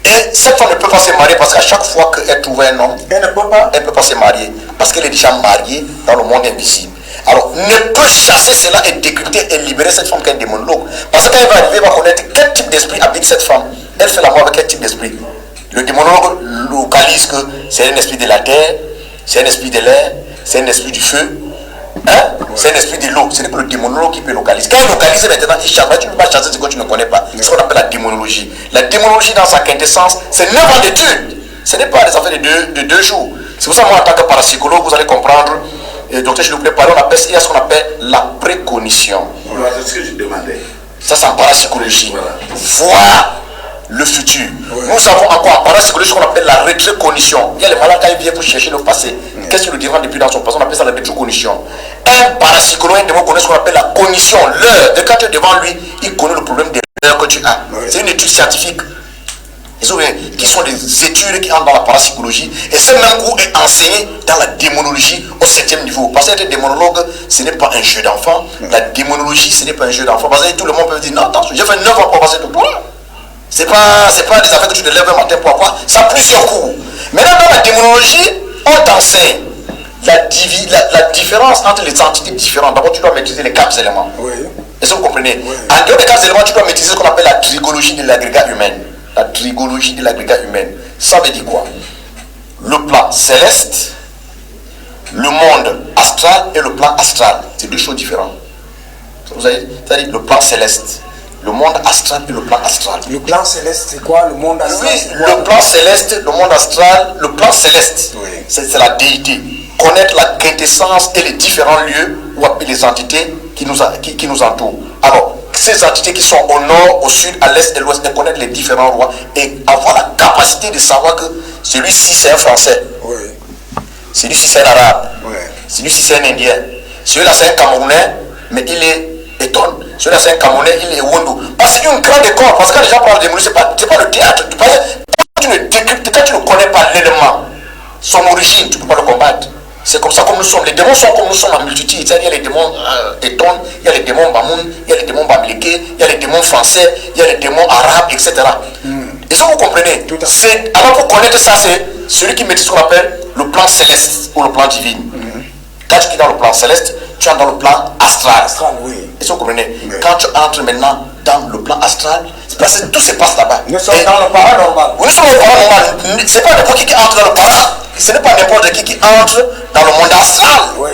Et cette femme ne peut pas se marier parce qu'à chaque fois qu'elle trouve un homme, elle ne peut pas se marier parce qu'elle est déjà mariée dans le monde invisible. Alors, ne peut chasser cela et décrypter et libérer cette femme qui est un démonologue. Parce que quand elle va arriver, elle va connaître quel type d'esprit habite cette femme. Elle fait l'amour avec quel type d'esprit. Le démonologue localise que c'est un esprit de la terre, c'est un esprit de l'air, c'est un esprit du feu, c'est un esprit de l'eau. Ce n'est pas le démonologue qui peut localiser. Quand il localise maintenant, il chasse. Tu ne peux pas chasser ce que tu ne connais pas. C'est ce qu'on appelle la démonologie. La démonologie, dans sa quintessence, c'est 9 ans d'études. Ce n'est pas des affaires de 2 jours. C'est pour ça que moi, en tant que parapsychologue, vous allez comprendre. Et docteur, je vous prépare, il y a ce qu'on appelle la précognition. Voilà, c'est ce que je demandais. Ça, c'est en parapsychologie. Voir le futur. Nous savons encore en parapsychologie ce qu'on appelle la rétrocognition. Il y a les malades quand ils viennent pour chercher le passé. Qu'est-ce qu'il nous dira depuis dans son passé? On appelle ça la rétrocognition. Un parapsychologue connaît ce qu'on appelle la cognition, l'heure. Et quand tu es devant lui, il connaît le problème de l'heure que tu as. C'est une étude scientifique. Qui sont des études qui entrent dans la parapsychologie. Et ce même cours est enseigné dans la démonologie au 7e niveau. Parce que être démonologue, ce n'est pas un jeu d'enfant. La démonologie, ce n'est pas un jeu d'enfant. Parce que tout le monde peut dire, non, attention, j'ai fait 9 ans pour passer tout toi. C'est pas des affaires que tu te lèves un matin pour avoir. Ça a plusieurs cours. Maintenant, dans la démonologie, on t'enseigne la différence entre les entités différentes. D'abord, tu dois maîtriser les 4 éléments. Est-ce que vous comprenez? En dehors des 4 éléments, tu dois maîtriser ce qu'on appelle la trigologie de l'agrégat humain. La trigologie de l'agrégat humain. Ça veut dire quoi? Le plan céleste, le monde astral et le plan astral. C'est 2 choses différentes. Vous savez, c'est-à-dire le plan céleste, le monde astral et le plan astral. Le plan céleste, c'est quoi? Le monde astral? Oui, le plan céleste, le monde astral, le plan céleste, c'est la déité. Connaître la quintessence et les différents lieux où habitent les entités qui nous entourent. Alors, ces entités qui sont au nord, au sud, à l'est et l'ouest, et connaître les différents rois et avoir la capacité de savoir que celui-ci c'est un Français, celui-ci c'est un Arabe, celui-ci c'est un Indien, celui-là c'est un Camerounais, mais il est Eton, celui-là c'est un Camerounais, il est Wundu. Parce qu'il y a une grande école, parce que quand les gens parlent de démonologie, c'est pas le théâtre. Quand tu ne connais pas l'élément, son origine, tu ne peux pas le combattre. C'est comme ça comme nous sommes. Les démons sont comme nous sommes en multitude. Il y a les démons Eton, il y a les démons Bamoun, il y a les démons Bamileke, il y a les démons français, il y a les démons arabes, etc. Est-ce que vous comprenez? Alors pour connaître ça, c'est celui qui maîtrise ce qu'on appelle le plan céleste ou le plan divin. Quand tu es dans le plan céleste, tu entres dans le plan astral. Oui. Est-ce que vous comprenez? Quand tu entres maintenant dans le plan astral, c'est parce que tout se passe là-bas. Nous sommes dans le paranormal. Nous sommes dans le paranormal. C'est pas n'importe qui entre dans le paranormal. Ce n'est pas n'importe qui entre dans le monde astral. Oui.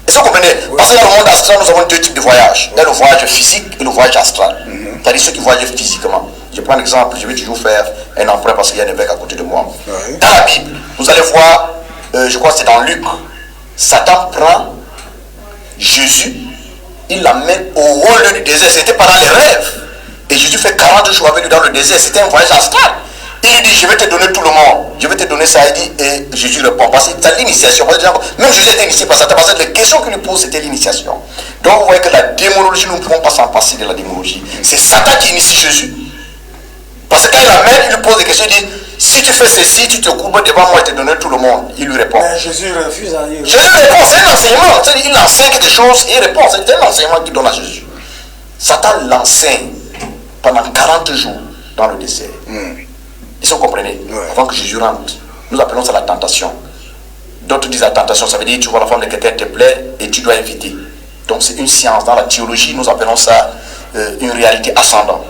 Est-ce que vous comprenez? Parce que dans le monde astral, nous avons deux types de voyages. Il y a le voyage physique et le voyage astral. C'est-à-dire ceux qui voyagent physiquement. Je prends un exemple, je vais toujours faire un emprunt parce qu'il y a un évêque à côté de moi. Oui. Dans la Bible, vous allez voir, je crois que c'est dans Luc, Satan prend Jésus, il l'amène au haut lieu du désert. C'était pendant les rêves. Et Jésus fait 40 jours avec lui dans le désert. C'était un voyage astral. Il lui dit, je vais te donner tout le monde. Je vais te donner ça. Il dit, et Jésus répond. Parce que c'est l'initiation. Même Jésus était initié par Satan. Parce que les questions qu'il lui pose, c'était l'initiation. Donc vous voyez que la démonologie, nous ne pouvons pas s'en passer de la démonologie. C'est Satan qui initie Jésus. Parce que quand il l'amène, il lui pose des questions. Il dit, si tu fais ceci, tu te courbes devant moi et te donner tout le monde. Il lui répond. Mais Jésus refuse à dire. Jésus répond, c'est un enseignement. Il enseigne quelque chose et il répond. C'est un enseignement qu'il donne à Jésus. Satan l'enseigne pendant 40 jours dans le désert. Est-ce que vous comprenez? Avant que Jésus rentre, nous appelons ça la tentation. D'autres disent la tentation, ça veut dire tu vois la femme de quelqu'un te plaît et tu dois inviter. Donc c'est une science. Dans la théologie, nous appelons ça une réalité ascendante.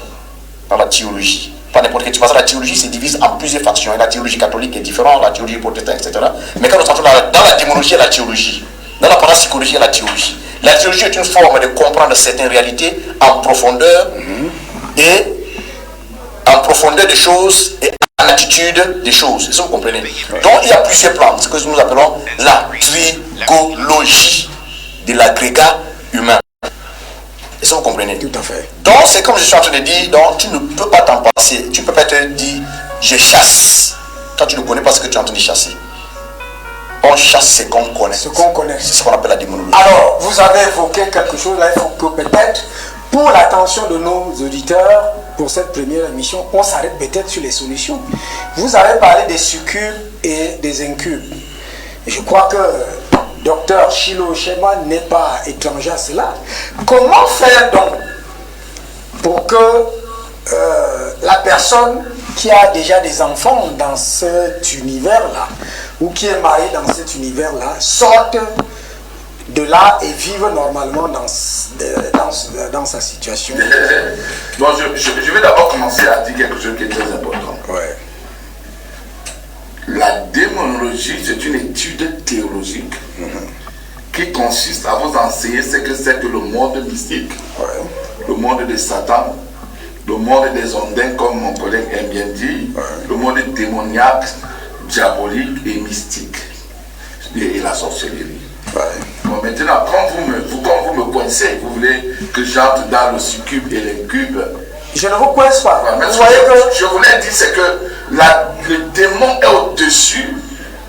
Dans la théologie. Pas n'importe quelle. Parce que la théologie se divise en plusieurs factions. Et la théologie catholique est différente, la théologie protestante, etc. Mais quand nous entrons dans la démonologie et la théologie, dans la parapsychologie et la théologie, la théologie est une forme de comprendre certaines réalités en profondeur et en profondeur des choses et en attitude des choses. Est-ce que vous comprenez? Donc il y a plusieurs plans, ce que nous appelons la trigologie de l'agrégat humain. Est-ce que vous comprenez? Tout à fait. Donc c'est comme je suis en train de dire, donc tu ne peux pas t'en passer. Tu ne peux pas te dire je chasse. Toi tu ne connais pas ce que tu es en train de chasser. On chasse ce qu'on connaît. Ce qu'on connaît. C'est ce qu'on appelle la démonologie. Alors, vous avez évoqué quelque chose là, il faut que peut-être, pour l'attention de nos auditeurs, pour cette première émission, on s'arrête peut-être sur les solutions. Vous avez parlé des succubes et des incubes. Je crois que Dr Chilo Chema n'est pas étranger à cela. Comment faire donc pour que la personne qui a déjà des enfants dans cet univers-là, ou qui est mariée dans cet univers-là, sorte de là et vive normalement dans sa situation? Bon, je vais d'abord commencer à dire quelque chose qui est très important. Ouais. La démonologie, c'est une étude théologique qui consiste à vous enseigner ce que c'est que le monde mystique, le monde de Satan, le monde des ondins, comme mon collègue aime bien dire, le monde démoniaque, diabolique et mystique, et la sorcellerie. Bon, maintenant, quand vous me coincez, vous voulez que j'entre dans le succube et l'incube. Je ne vous coince pas. Vous voyez que je voulais dire, c'est que le démon est au-dessus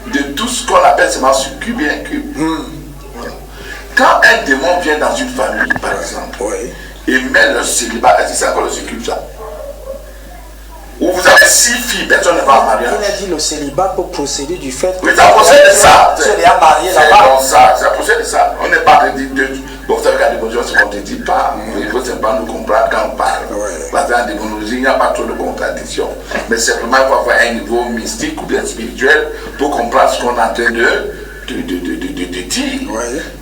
de tout ce qu'on appelle seulement succube et incube. Quand un démon vient dans une famille, par exemple, et met le célibat, est-ce que c'est encore le succube ça? Ou vous avez 6 filles, personne ne va en mariage. Il a dit le célibat pour procéder du fait que ça procède de ça. Tu es marié là-bas. Ça procède de ça. On n'est pas de bon, vous savez qu'à démonologie, on ne te dit pas. Il faut simplement nous comprendre quand on parle. Parce qu'en démonologie, il n'y a pas trop de contradictions. Mais simplement, il faut avoir un niveau mystique ou bien spirituel pour comprendre ce qu'on est en train de dire.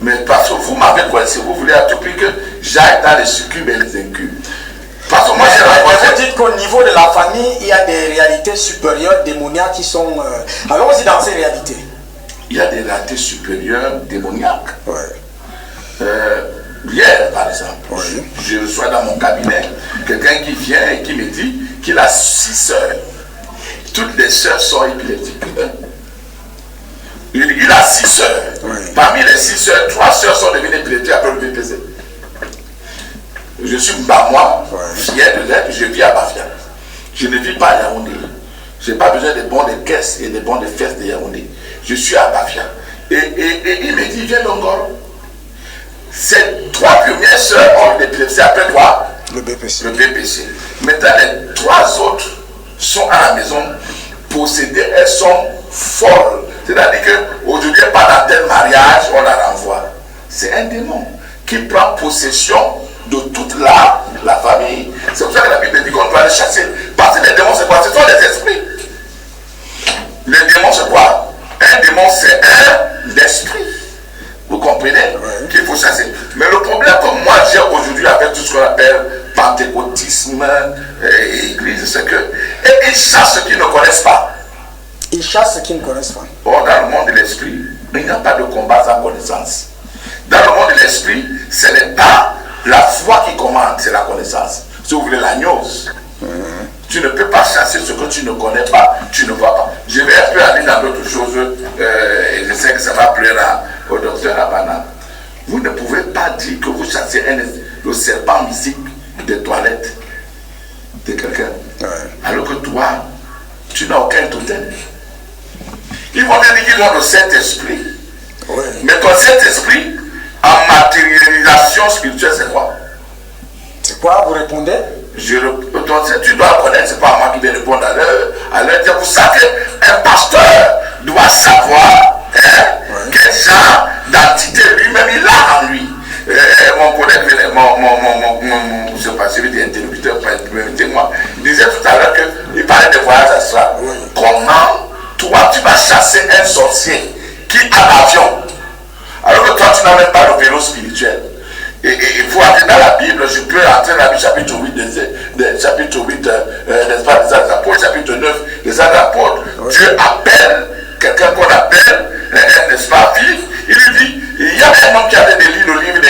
Mais parce que vous m'avez coincé, vous voulez à tout prix que j'aille dans les succubes et les incubes. Parce que moi, vous dites qu'au niveau de la famille, il y a des réalités supérieures démoniaques qui sont... Allons-y dans ces réalités. Il y a des réalités supérieures démoniaques. Hier, par exemple, je reçois dans mon cabinet quelqu'un qui vient et qui me dit qu'il a 6 sœurs. Toutes les sœurs sont épileptiques. Il a 6 sœurs. Parmi les 6 sœurs, 3 sœurs sont devenues épileptiques après le BPC. Je suis moi, fier de l'être, je vis à Bafia. Je ne vis pas à Yaoundé. Je n'ai pas besoin des bons de caisse et des bons de fesses de Yaoundé. Je suis à Bafia. Et il me dit, viens Longor. Ces 3 premières sœurs ont l'épilepsie. Après quoi? Le BPC. Le BPC. Maintenant, les 3 autres sont à la maison possédées. Elles sont folles. C'est-à-dire qu'aujourd'hui, pendant tel mariage, on la renvoie. C'est un démon qui prend possession de toute la famille. C'est pour ça que la Bible dit qu'on doit les chasser Parce que les démons, c'est quoi? Ce sont des esprits. Les démons, c'est quoi? Un démon, c'est un esprit. Vous comprenez? Qu'il faut chasser. Mais le problème que moi j'ai aujourd'hui avec tout ce qu'on appelle pentecôtisme et église, c'est que ils chassent ceux qui ne connaissent pas. Ils chassent ceux qui ne connaissent pas. Or, dans le monde de l'esprit, il n'y a pas de combat sans connaissance. Dans le monde de l'esprit, ce n'est pas la foi qui commande, c'est la connaissance. Si vous voulez la gnose, tu ne peux pas chasser ce que tu ne connais pas, tu ne vois pas. Je vais un peu aller dans d'autres choses, et je sais que ça va plaire au docteur Abana. Vous ne pouvez pas dire que vous chassez le serpent mystique des toilettes de quelqu'un, alors que toi, tu n'as aucun totem. Ils vont bien dire qu'ils ont le Saint-Esprit, mais ton Saint-Esprit, en matérialisation spirituelle, c'est quoi? C'est quoi, vous répondez? Tu dois connaître, c'est pas moi qui vais répondre à l'heure. Vous savez, un pasteur doit savoir quel genre d'entité lui-même il a en lui. Mon collègue, je sais pas, celui des interlocuteurs, moi, il disait tout à l'heure qu'il parlait de voyage astral. Comment toi tu vas chasser un sorcier qui a l'avion, alors que toi tu n'as même pas le vélo spirituel? Et il faut aller dans la Bible. Je peux entrer dans la Bible, chapitre 8, chapitre 8, n'est-ce pas, des Actes des Apôtres, chapitre 9, des Actes des Apôtres. Dieu appelle quelqu'un qu'on appelle, n'est-ce pas, fille. Il lui dit, il y a un homme qui avait lu le livre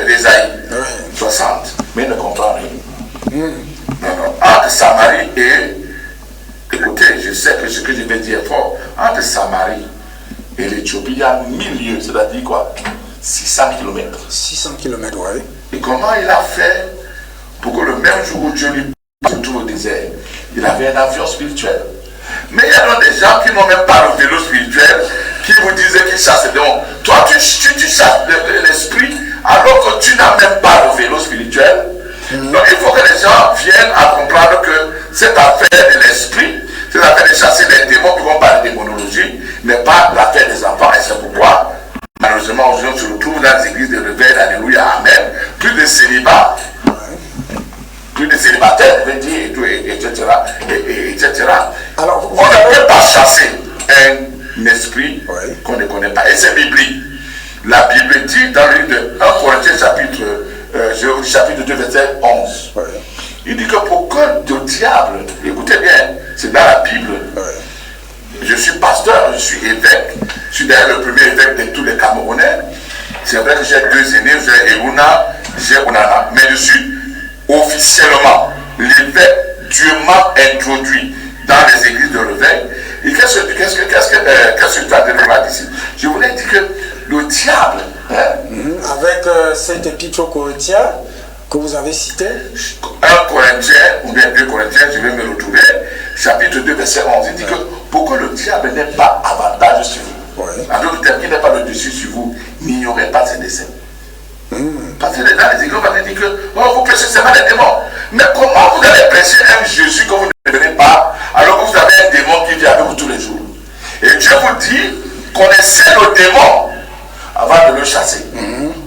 d'Ésaïe, 60, mais il ne comprend rien. Entre Samarie et, écoutez, je sais que ce que je vais dire est fort, entre Samarie et l'Éthiopie, il y a 1000 lieues, c'est-à-dire quoi? 600 km. 600 km, oui. Et comment il a fait pour que le même jour où Dieu lui se trouve au désert, il avait un avion spirituel? Mais il y a donc des gens qui n'ont même pas le vélo spirituel, qui vous disaient qu'ils chassent. Donc, toi, tu chasses l'esprit alors que tu n'as même pas le vélo spirituel. Donc, il faut que les gens viennent à comprendre que cette affaire de l'esprit, cette affaire de chasser les démons qui vont parler de démonologie, n'est pas l'affaire des enfants. Et c'est pourquoi malheureusement, aujourd'hui, on se retrouve dans les églises de réveil, alléluia, amen, plus de célibats, plus de célibataires, je veux dire, etc. Alors, on ne peut pas chasser un esprit qu'on ne connaît pas. Et c'est biblique. La Bible dit dans le livre de 1 Corinthiens, chapitre 2, verset 11, il dit que pour que le diable, écoutez bien, c'est dans la Bible. Je suis pasteur, je suis évêque, je suis d'ailleurs le premier évêque de tous les Camerounais. C'est vrai que j'ai 2 aînés, j'ai Euna, j'ai Onana, mais je suis officiellement l'évêque. Dieu m'a introduit dans les églises de réveil. Et qu'est-ce que tu as dit ici? Je voulais dire que le diable, avec cet épître aux Corinthiens que vous avez cité, 1 Corinthiens, ou bien 2 Corinthiens, je vais me retrouver, chapitre 2, verset 11, il dit que pour que le diable n'ait pas avantage sur vous, en d'autres termes, qu'il n'ait pas le dessus sur vous, n'ignorez pas ses desseins. Parce que dans les églises, on va dire que vous prêchez seulement les démons. Mais comment vous allez prêcher un Jésus que vous ne connaissez pas, alors que vous avez un démon qui vit avec vous tous les jours? Et Dieu vous dit, connaissez le démon avant de le chasser.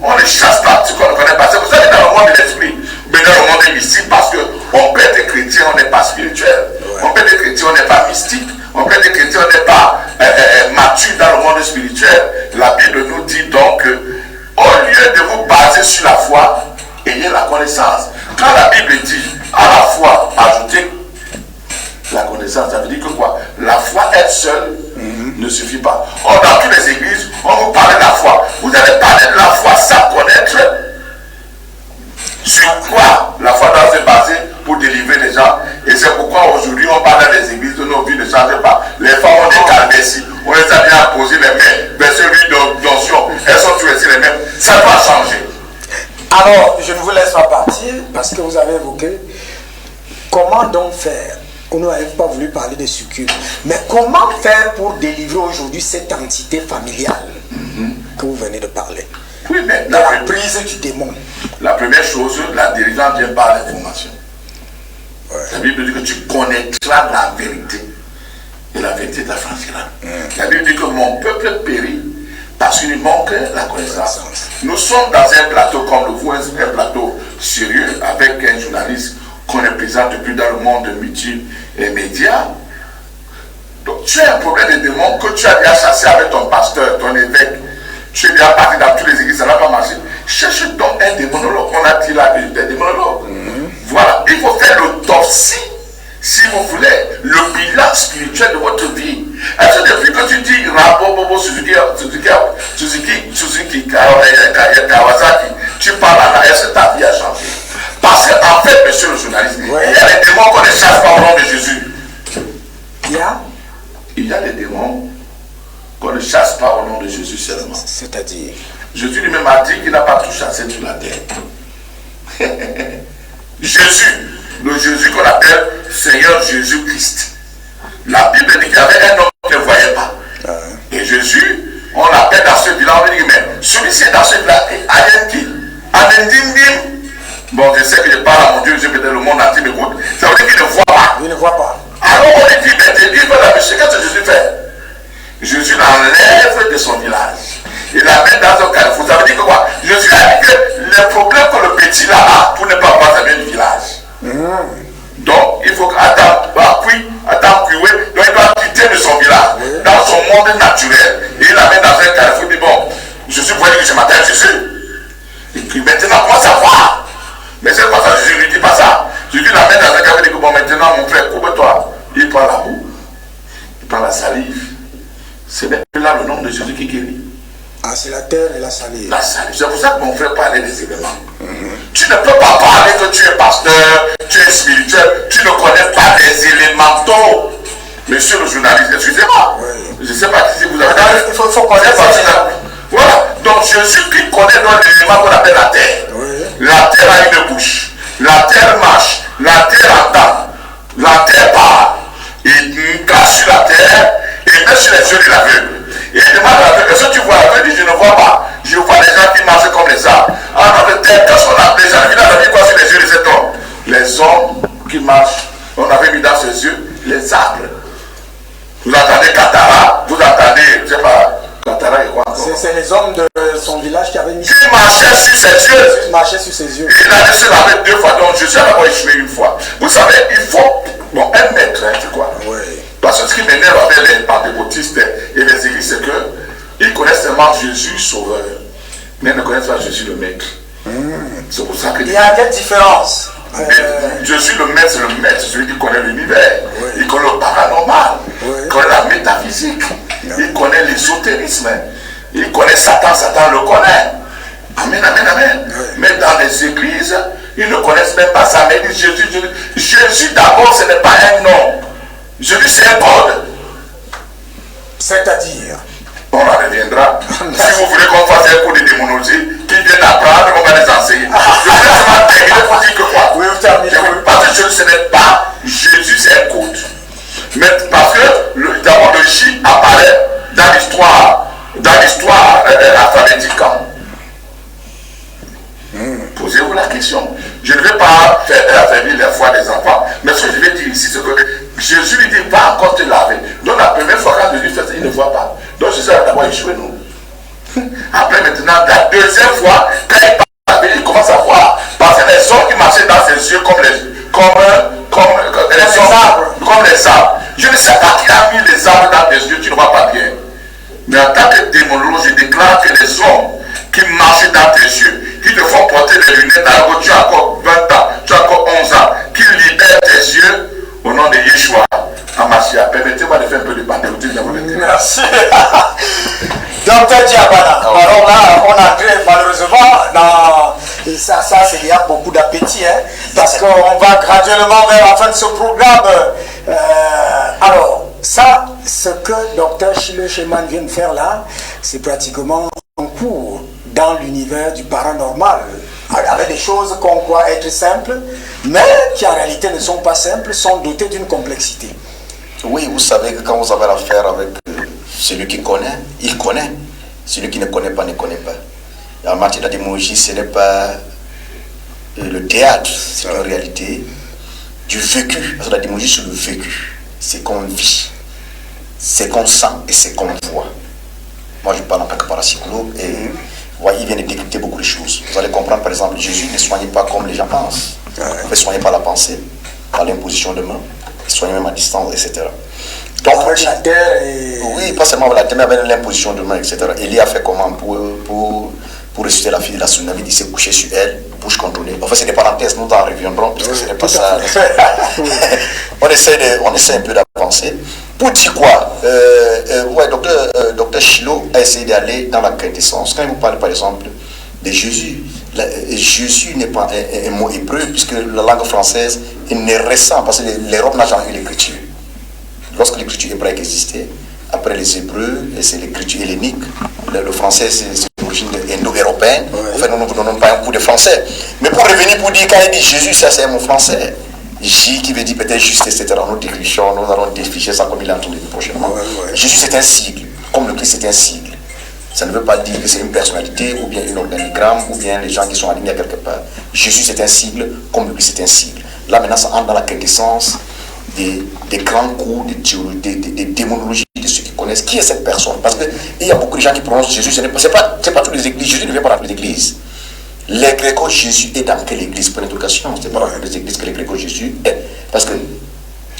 On ne chasse pas ce qu'on ne connaît pas. C'est pour ça que dans le monde de l'esprit, mais dans le monde mystique, parce qu'on peut être chrétien, on n'est pas spirituel. On peut être chrétien, on n'est pas mystique. On peut être chrétien, on n'est pas mature dans le monde spirituel. La Bible nous dit donc que, au lieu de vous baser sur la foi, ayez la connaissance. Quand la Bible dit à la foi, ajoutez la connaissance, ça veut dire que quoi? La foi elle seule ne suffit pas. Or, dans toutes les églises, on vous parle de la foi. Vous allez parler de la foi sans connaître sur quoi la foi doit se baser pour délivrer les gens. Et c'est pourquoi aujourd'hui on parle dans les églises de nos vies ne changent pas. Les femmes ont des calmessis, on les a bien posé les mains, mais celui d'onction, elles sont toutes les mêmes. Ça doit changer. Alors, je ne vous laisse pas partir parce que vous avez évoqué comment donc faire. On n'avait pas voulu parler de succube. Mais comment faire pour délivrer aujourd'hui cette entité familiale que vous venez de parler? Oui, mais la prise du démon. La première chose, la délivrance vient par l'information. La Bible dit que tu connaîtras la vérité. Et la vérité t'affranchira. La Bible dit que mon peuple périt parce qu'il manque la connaissance. Nous sommes dans un plateau comme le vous, un plateau sérieux avec un journaliste qu'on est présent depuis dans le monde multimédia. Donc tu as un problème de démons que tu as déjà chassé avec ton pasteur, ton évêque. Tu es déjà parti dans toutes les églises, ça n'a pas marché. Cherche donc un démonologue. On a dit là que j'étais démonologue. Voilà, il faut faire l'autopsie, si vous voulez, le bilan spirituel de votre vie. Est-ce que depuis que tu dis Rabobobo Suzuki Kawasaki, tu parles là, est-ce que ta vie a changé? Parce qu'en fait, monsieur le journaliste, il y a des démons qu'on ne chasse pas au nom de Jésus. Il y a des démons qu'on ne chasse pas au nom de Jésus seulement. C'est-à-dire Jésus lui-même a dit qu'il n'a pas tout chassé sur la terre. Jésus, le Jésus qu'on appelle Seigneur Jésus-Christ. La Bible dit qu'il y avait un homme qui ne voyait pas. Et Jésus, on l'appelle dans ce village, on dit, mais celui-ci est dans ce village, Ayenki, Anendim. Bon, je sais que je parle à mon Dieu, je peut-être le monde entier m'écoute. Ça veut dire qu'il ne voit pas. il ne voit pas. Alors on lui dit, mais il fait la péché, qu'est-ce que Jésus fait? Jésus l'enlève de son village. Il l'amène dans un carrefour. Ça veut dire que quoi? Jésus a dit que les problèmes que le petit là a pour ne pas avoir sa du village. Donc il faut qu'Adam, donc il doit quitter de son village, dans son monde naturel. Et il l'amène dans un carrefour. Il dit, bon, Jésus voit que je m'appelle Jésus. Et puis maintenant, comment savoir? Mais c'est quoi ça? Jésus ne lui dit pas ça. Jésus l'amène dans un carrefour. Il dit, bon, maintenant, mon frère, coupe-toi. Il prend la boue, il prend la salive. C'est là le nom de Jésus qui guérit. Ah, c'est la terre et la salive. La salive. C'est pour ça que mon frère parlait des éléments. Tu ne peux pas parler que tu es pasteur, tu es spirituel, tu ne connais pas les élémentaux. Monsieur le journaliste, excusez-moi. Je ne sais pas si vous avez... Il faut connaître ça. Voilà. Donc Jésus qui connaît dans l'élément qu'on appelle la terre. La terre a une bouche. La terre marche. La terre entend. La terre parle. Il crache sur la terre et met sur les yeux de l'aveugle. Et il demande à l'aveugle, est-ce que tu vois? L'aveugle dit, je ne vois pas. Je vois des gens qui marchent comme les arbres. En Angleterre, qu'est-ce qu'on a? Les gens, il a mis quoi sur les yeux de cet homme? Les hommes qui marchent, on avait mis dans ses yeux les arbres. Vous entendez Katara, vous entendez, je ne sais pas, Katara et quoi encore? C'est les hommes de son village qui avaient mis... Qui marchaient sur ses yeux. Il marchait sur ses yeux. Il a laissé laver 2 fois, donc je suis d'abord échoué une fois. Vous savez, il faut... Bon, un maître, hein, c'est quoi? Parce que ce qui m'énerve avec les pentecôtistes et les églises, c'est qu'ils connaissent seulement Jésus sauveur, mais ils ne connaissent pas Jésus le maître. C'est pour ça que... Il y a quelle différence? Jésus le maître, c'est le maître, celui qui connaît l'univers. Il connaît le paranormal, il connaît la métaphysique, il connaît l'ésotérisme, il connaît Satan, Satan le connaît. Amen, amen, amen. Mais dans les églises, ils ne connaissent même pas ça. Mais ils disent Jésus d'abord, ce n'est pas un nom. Jésus, c'est un code. C'est-à-dire? On en reviendra. Si vous voulez qu'on fasse un cours de démonologie, qu'ils viennent apprendre, on va les enseigner. Je vais seulement terminer pour dire que quoi? Oui, vous terminez. Parce que Jésus, ce n'est pas Jésus, c'est un code. Mais parce que d'abord le J apparaît dans l'histoire alphabétique. Posez-vous la question. Je ne vais pas faire affaiblir la foi des enfants, mais ce que je vais dire ici, c'est que Jésus lui dit, va encore te laver. Donc la première fois quand Jésus fait ça, il ne voit pas. Donc Jésus a d'abord échoué nous. Après maintenant, la deuxième fois, quand il parle, il commence à voir. Parce que les hommes qui marchaient dans ses yeux comme les arbres. Je ne sais pas qui a mis les arbres dans tes yeux, tu ne vois pas bien. Mais en tant que démonologue, je déclare que les hommes qui marchent dans tes yeux, qui te font porter des lunettes alors que tu as encore 20 ans, tu as encore 11 ans, qui libèrent tes yeux au nom de Yeshua, Amashia. Permettez-moi de faire un peu de patriotisme. Merci. Docteur Diabana. Alors là, on a entré malheureusement dans... Et ça c'est qu'il y a beaucoup d'appétit, hein, parce qu'on va graduellement vers la fin de ce programme. Alors, ça, ce que Docteur Chile Sheman vient de faire là, c'est pratiquement un cours dans l'univers du paranormal, avec des choses qu'on croit être simples, mais qui en réalité ne sont pas simples, sont dotées d'une complexité. Oui, vous savez que quand vous avez affaire avec celui qui connaît, il connaît. Celui qui ne connaît pas, ne connaît pas. En matière d'étymologie, ce n'est pas le théâtre, c'est en réalité du vécu. Parce que l'étymologie, c'est le vécu. C'est qu'on vit, c'est qu'on sent et c'est qu'on voit. Moi, je parle en tant que parapsychologue et il vient de décrypter beaucoup de choses. Vous allez comprendre, par exemple, Jésus ne soignait pas comme les gens pensent. On peut soigner par la pensée, par l'imposition de main, soigner même à distance, etc. Donc, avec la terre et... Oui, pas seulement avec la terre, mais avec l'imposition de main, etc. Élie a fait comment pour ressusciter la fille de la tsunami? Il s'est couché sur elle, bouche contrôlée. Enfin, c'est des parenthèses, nous en reviendrons, parce que ce n'est pas ça. on essaie un peu d'avancer. Pour dire quoi, docteur Chilo a essayé d'aller dans la quintessence. Quand il vous parle, par exemple, de Jésus, Jésus n'est pas un mot hébreu, puisque la langue française n'est récente, parce que l'Europe n'a jamais eu l'écriture. Lorsque l'écriture hébraïque existait, après les Hébreux, c'est l'écriture hellénique. Le français, c'est d'origine indo-européenne. En fait, nous ne donnons pas un coup de français. Mais pour revenir, pour dire, quand il dit Jésus, ça c'est un mot français. J qui veut dire peut-être juste, etc. Nous défrichons, nous allons défricher ça comme il est entendu prochainement. Jésus, c'est un sigle, comme le Christ, c'est un sigle. Ça ne veut pas dire que c'est une personnalité, ou bien un organigramme, ou bien les gens qui sont alignés à quelque part. Jésus, c'est un sigle, comme le Christ, c'est un sigle. Là, maintenant, ça entre dans la quintessence des grands cours de théologie, des démonologies de ceux qui connaissent qui est cette personne. Parce qu'il y a beaucoup de gens qui prononcent Jésus, ce n'est pas toutes les églises. Jésus ne vient pas dans toutes les églises. Les Grécos, Jésus est dans quelle église? Pour l'interrogation, ce n'est pas dans toutes les églises que les Grécos, Jésus est. Parce que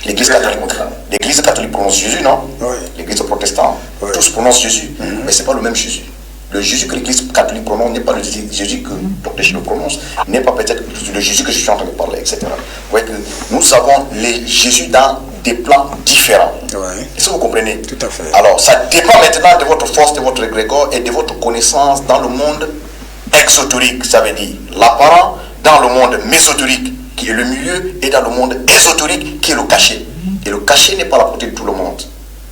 l'église catholique prononce Jésus, non? L'église protestante, tous prononcent Jésus. Mais ce n'est pas le même Jésus. Le Jésus que l'église catholique prononce n'est pas le Jésus que Dr. Chilo prononce, n'est pas peut-être le Jésus que je suis en train de parler, etc. Vous voyez que nous avons les Jésus dans des plans différents. Est-ce que vous comprenez? Tout à fait. Alors, ça dépend maintenant de votre force, de votre égrégore et de votre connaissance dans le monde exotérique, ça veut dire l'apparent, dans le monde mésotérique, qui est le milieu, et dans le monde ésotérique, qui est le cachet. Et le cachet n'est pas à la portée de tout le monde.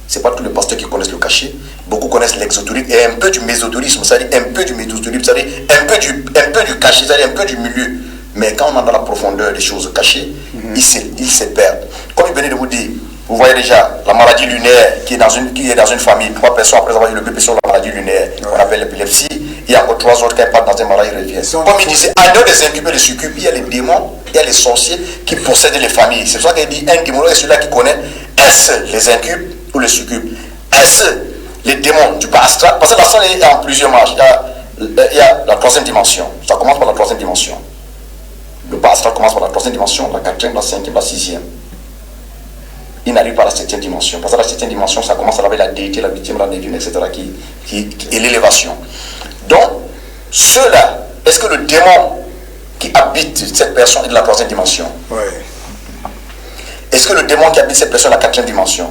Ce n'est pas tous les pasteurs qui connaissent le cachet. Beaucoup connaissent l'exotérisme et un peu du mésotérisme, c'est-à-dire un peu du mésotérisme, c'est-à-dire un peu du cachet, c'est-à-dire un peu du milieu. Mais quand on est dans la profondeur des choses cachées, ils se perdent. Comme il venait de vous dire, vous voyez déjà la maladie lunaire qui est dans une famille, 3 personnes après avoir eu le bébé sur la maladie lunaire, on appelle l'épilepsie, il y a encore 3 autres qui partent dans un malade, ils reviennent. Comme il disait, en dehors des incubes et des succubes, il y a les démons, il y a les sorciers qui possèdent les familles. C'est pour ça qu'il dit un démonologue est celui-là qui connaît est-ce les incubes ou les succubes. Est-ce les démons du bas astral? Parce que l'astral est en plusieurs marges. Il y a la 3e dimension. Ça commence par la 3e dimension. Le bas astral commence par la 3e dimension, la 4e, la 5e, la 6e. Il n'arrive pas à la 7e dimension. Parce que la 7e dimension, ça commence avec la déité, la 8e, la 9e, etc. qui est l'élévation. Donc, ceux-là, est-ce que le démon qui habite cette personne est de la 3e dimension? Est-ce que le démon qui habite cette personne est de la 4e dimension?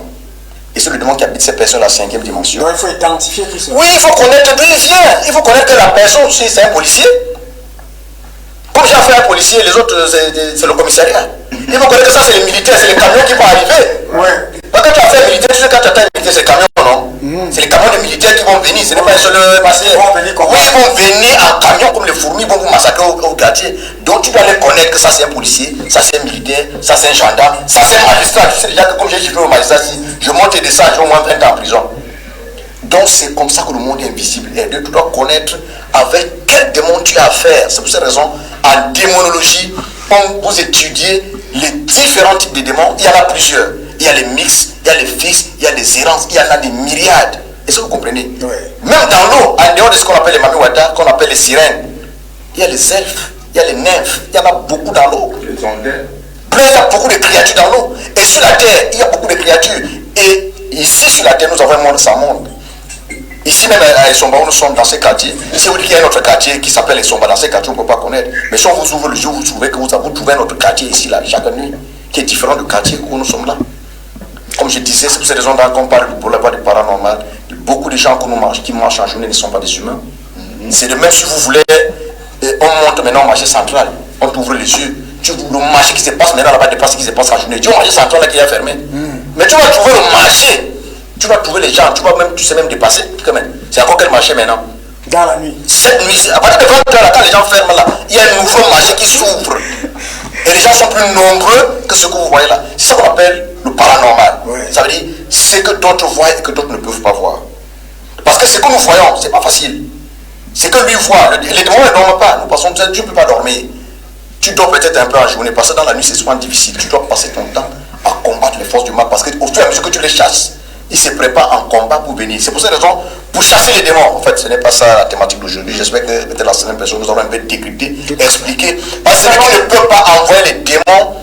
Et c'est le démon qui habite cette personne à la 5e dimension. Donc il faut identifier tout ça. Oui, il faut connaître d'où il vient. Il faut connaître que la personne, si c'est un policier. Comme j'ai affaire à un policier, les autres, c'est le commissariat. Il faut connaître que ça, c'est les militaires, c'est les camions qui vont arriver. Parce que tu as fait militaire, tu sais, quand tu attends les militaires, c'est les camions, non? C'est les camions des militaires qui vont venir. Ce n'est pas un seul passé. Ils vont venir en camion comme les fourmis, ils vont vous massacrer au quartier. Donc tu dois les connaître que ça, c'est un policier, ça, c'est un militaire, ça, c'est un gendarme, ça, c'est un magistrat. Tu sais déjà que comme j'ai dit au magistrat, si je monte et descends, j'ai au moins 20 ans en prison. Donc c'est comme ça que le monde est invisible. Et tu dois connaître avec quel démon tu as affaire. C'est pour cette raison, en démonologie, quand vous étudiez les différents types de démons, il y en a plusieurs. Il y a les mix, il y a les fixes, il y a les errances, il y en a des myriades. Est-ce que vous comprenez? Même dans l'eau, en dehors de ce qu'on appelle les mamiwata, qu'on appelle les sirènes, il y a les elfes, il y a les nymphes, il y en a beaucoup dans l'eau. Les ondelles. Il y a beaucoup de créatures dans l'eau. Et sur la terre, il y a beaucoup de créatures. Et ici, sur la terre, nous avons un monde sans monde. Ici même à Essomba, où nous sommes dans ces quartiers, c'est vous dire qu'il y a un autre quartier qui s'appelle Essomba. Dans ces quartiers, on ne peut pas connaître. Mais si on vous ouvre le jour, vous trouvez que vous trouvez un autre quartier ici, là, chaque nuit, qui est différent du quartier où nous sommes là. Comme je disais, c'est pour cette raison qu'on parle du boulevard du paranormal. Beaucoup de gens qui marchent en journée ne sont pas des humains. C'est de même si vous voulez, on monte maintenant au marché central, on t'ouvre les yeux, tu vois le marché qui se passe maintenant là-bas dépasse ce qui se passe en journée. Tu vois le marché central là qui est fermé. Mais tu vas trouver le marché, tu vas trouver les gens, tu sais même dépasser. C'est encore quel marché maintenant? Dans la nuit. Cette nuit, à partir de 20h là, quand les gens ferment là, il y a un nouveau marché qui s'ouvre. Et les gens sont plus nombreux que ce que vous voyez là. C'est ça qu'on appelle le paranormal. Ça veut dire ce que d'autres voient et que d'autres ne peuvent pas voir. Parce que ce que nous voyons, c'est pas facile. C'est que lui voit. Les démons ne dorment pas. Nous passons, tu ne peux pas dormir. Tu dors peut-être un peu en journée, parce que dans la nuit c'est souvent difficile. Tu dois passer ton temps à combattre les forces du mal. Parce qu'au fur et à mesure que tu les chasses, ils se préparent en combat pour venir. C'est pour cette raison, pour chasser les démons. En fait, ce n'est pas ça la thématique d'aujourd'hui. J'espère que peut-être la semaine prochaine, nous allons un peu décrypter, expliquer. Parce que celui qui ne peut pas envoyer les démons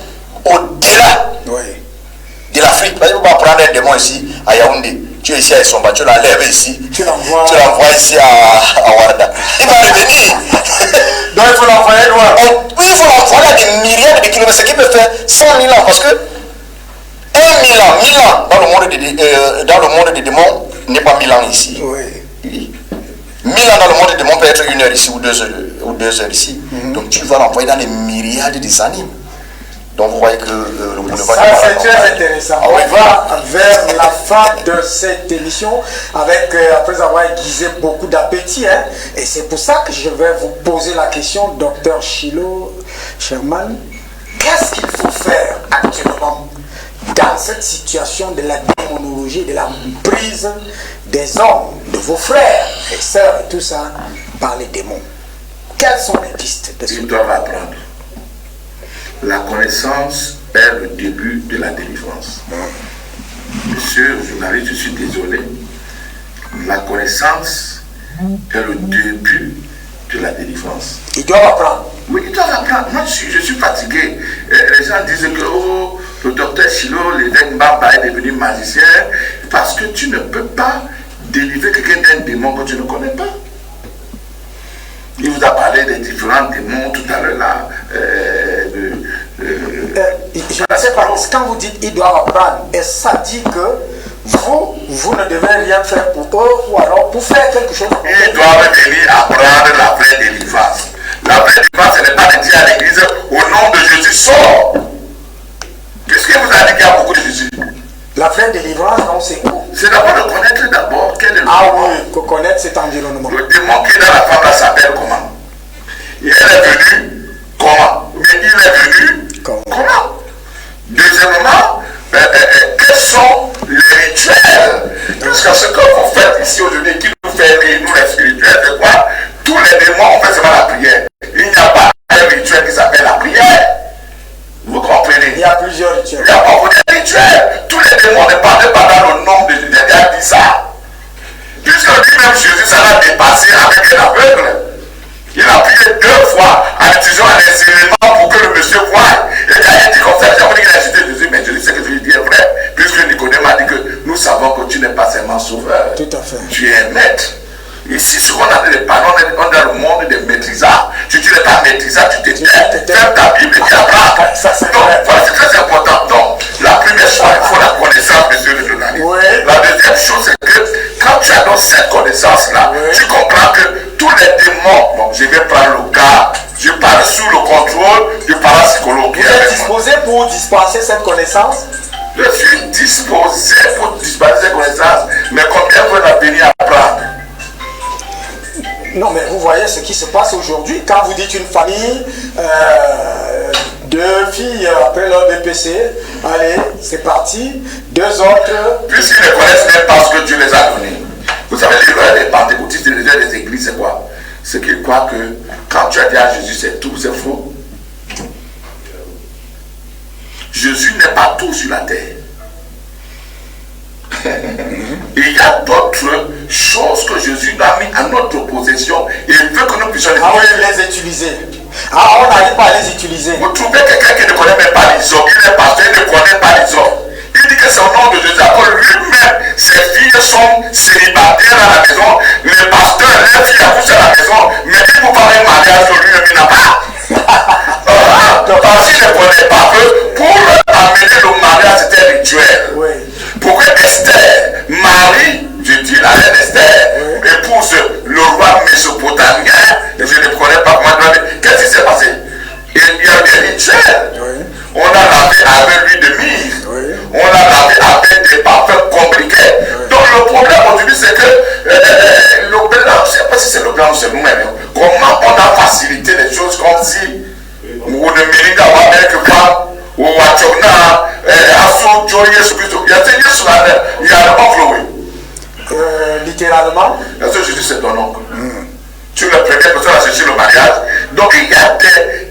au-delà de l'Afrique. Parce que vous pouvez prendre un démon ici à Yaoundé. Tu es ici à Essomba, tu l'enlèves ici. Tu l'envoies ici à Warda. Il va revenir. Donc il faut l'envoyer loin. Oui, il faut l'envoyer à des milliards de kilomètres. Ce qui peut faire 100 000 ans. Parce que 1 000 ans dans le monde des démons n'est pas 1000 ans ici. Oui. 1000 ans dans le monde des démons peut être 1 heure ici ou 2 heures ici. Donc tu vas l'envoyer dans les myriades des années. Donc vous voyez que le boulevard... Ça c'est très intéressant. On va vers la fin de cette émission avec, après avoir aiguisé beaucoup d'appétit. Et c'est pour ça que je vais vous poser la question, Dr Chilo Sherman. Qu'est-ce qu'il faut faire actuellement dans cette situation de la démonologie, de la prise des hommes, de vos frères et sœurs et tout ça par les démons? Quelles sont les pistes de ce Ils doivent apprendre. La connaissance est le début de la délivrance. Monsieur le journaliste, je suis désolé. La connaissance est le début de la délivrance. Ils doivent apprendre. Oui, ils doivent apprendre. Moi, je suis fatigué. Les gens disent que le docteur Chilo, l'évêque Mbamba est devenu magicien parce que tu ne peux pas délivrer quelqu'un d'un démon que tu ne connais pas. Il vous a parlé des différents démons tout à l'heure là. Je ne sais pas, quand vous dites ils doivent apprendre, et ça dit que vous ne devez rien faire pour eux ou alors pour faire quelque chose. Ils doivent venir apprendre la vraie délivrance. La vraie délivrance, ce n'est pas de dire à l'église au nom de Jésus, sors. Puisqu'il vous a dit qu'il y a beaucoup de Jésus. La vraie délivrance, non, c'est où? C'est d'abord de connaître d'abord quel est le démon. Ah oui, connaître cet environnement. Le démon qui est dans la femme là s'appelle comment? Et elle est venue comment? Mais il est venu comment? Deuxièmement, quels sont les rituels? Parce que ce que vous faites ici aujourd'hui, qui nous fait rire, nous les spirituels, c'est quoi? Tous les démons, on fait seulement la prière. Il n'y a pas un rituel qui s'appelle la prière. Vous comprenez? Il y a plusieurs rituels. Il n'y a pas beaucoup de rituels. Tous les démons ne parlent pas dans le nom de Jésus. Il a dit ça. Puisque lui-même, Jésus, ça l'a dépassé avec un aveugle. Il a prié 2 fois en utilisant les éléments pour que le monsieur voie. Et quand il dit comme ça, j'ai dit qu'il a cité Jésus, mais Jésus, ce que je lui dis est vrai. Puisque Nicodème a dit que nous savons que tu n'es pas seulement sauveur. Tout à fait. Tu es maître. Ici, ce qu'on a des parents, on est dans le monde des maîtrisards. Si tu n'es pas maîtrisard, tu t'étais. Ferme ta Bible et tu apprends. Donc, voilà, c'est très important. Donc, la première chose, il faut la connaissance, monsieur le journaliste. Oui. La deuxième chose, c'est que quand tu as donc cette connaissance-là, tu comprends que tous les démons, bon, je vais prendre le cas, je parle sous le contrôle du parapsychologue. Vous êtes disposé pour dispenser cette connaissance? Je suis disposé pour dispenser cette connaissance, mais combien veulent venir apprendre? Non, mais vous voyez ce qui se passe aujourd'hui. Quand vous dites une famille, 2 filles après leur BPC, allez, c'est parti. 2 autres. Puisqu'ils ne connaissent même pas ce que Dieu les a donnés. Vous savez, les pentecôtistes, les leaders des églises, c'est quoi? C'est qu'ils croient que quand tu as dit à Jésus, c'est tout, c'est faux. Jésus n'est pas tout sur la terre. Il y a d'autres choses que Jésus a mis à notre possession et il veut que nous puissions les utiliser. Ah, on n'arrive pas à les utiliser. Vous trouvez quelqu'un qui ne connaît même pas les hommes, il est pasteur, il ne connaît pas les hommes. Il dit que c'est au nom de Jésus, après lui-même, ses filles sont célibataires à la maison, les pasteurs, leurs filles accouchent à la maison, mais il faut pas un mariage que lui-même il n'a pas. Parce qu'il ne connaît pas que pour amener le mariage, c'était un rituel. Oui. Pour que Esther, Marie, je dis la reine Esther, épouse le roi mésopotamien, je ne connais pas comment dire, qu'est-ce qui s'est passé? Il y a des rituels. On a lavé avec l'huile de myrrhe. On a lavé avec des parfums compliqués. Donc le problème aujourd'hui, c'est que le blanc, je ne sais pas si c'est le blanc ou c'est nous-mêmes. Comment on a facilité les choses comme si on ne mérite d'avoir quelque part ou à Tchona, à son Dieu, il y a des sur la terre, il y a l'oncle, oui. Littéralement. Est-ce que Jésus c'est ton oncle? Tu es la première personne à chercher le mariage. Donc il y a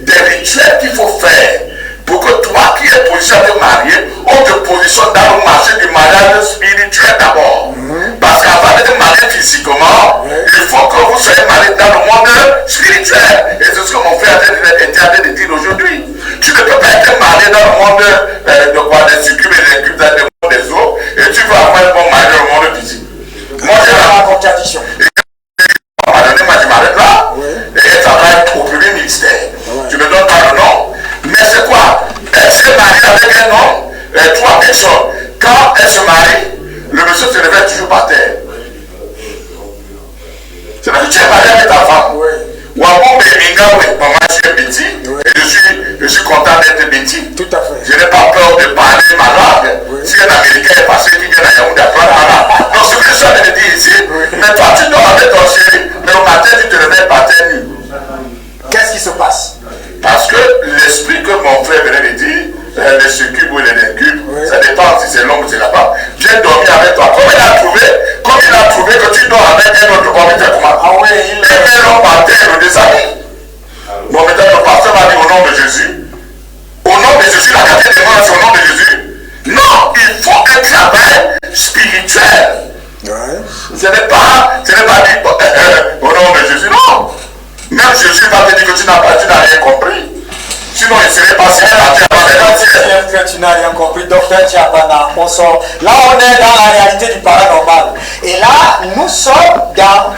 des rituels qu'il faut faire pour que toi qui es positionné de marier, on te positionne dans le marché du mariage spirituel d'abord. Parce qu'avant de te marier physiquement, maries, le monsieur se réveille toujours par terre. C'est parce que tu es marié avec ta femme. Ou avant, maman, je suis petit, et je suis content d'être petit. Tout à fait. Je n'ai pas peur de parler ma langue. Si un Américain est passé qui vient à Yaoundé apprendre ma langue. Donc, ce que je suis en train de dire ici, mais toi, tu dors avec ton chéri, mais au matin, tu te réveilles par terre nu. Qu'est-ce qui se passe? Parce que l'esprit que mon frère venait de dire, les succubes ou les incubes, ça dépend si c'est l'homme ou c'est la femme, vient dormir avec toi. Comme il a trouvé que tu dors avec un autre homme, il te comment? Ah oui, il met l'homme par terre, le déshabille. Bon, maintenant, le pasteur m'a dit au nom de Jésus. Au nom de Jésus, la quatrième demande, c'est au nom de Jésus. Non, il faut un travail spirituel. Ce n'est pas dit au nom de Jésus, non. Même Jésus va te dire que tu n'as rien compris. Sinon, il serait passé à que tu n'as rien compris, docteur Tchabana, on sort. Là, on est dans la réalité du paranormal. Et là, nous sommes dans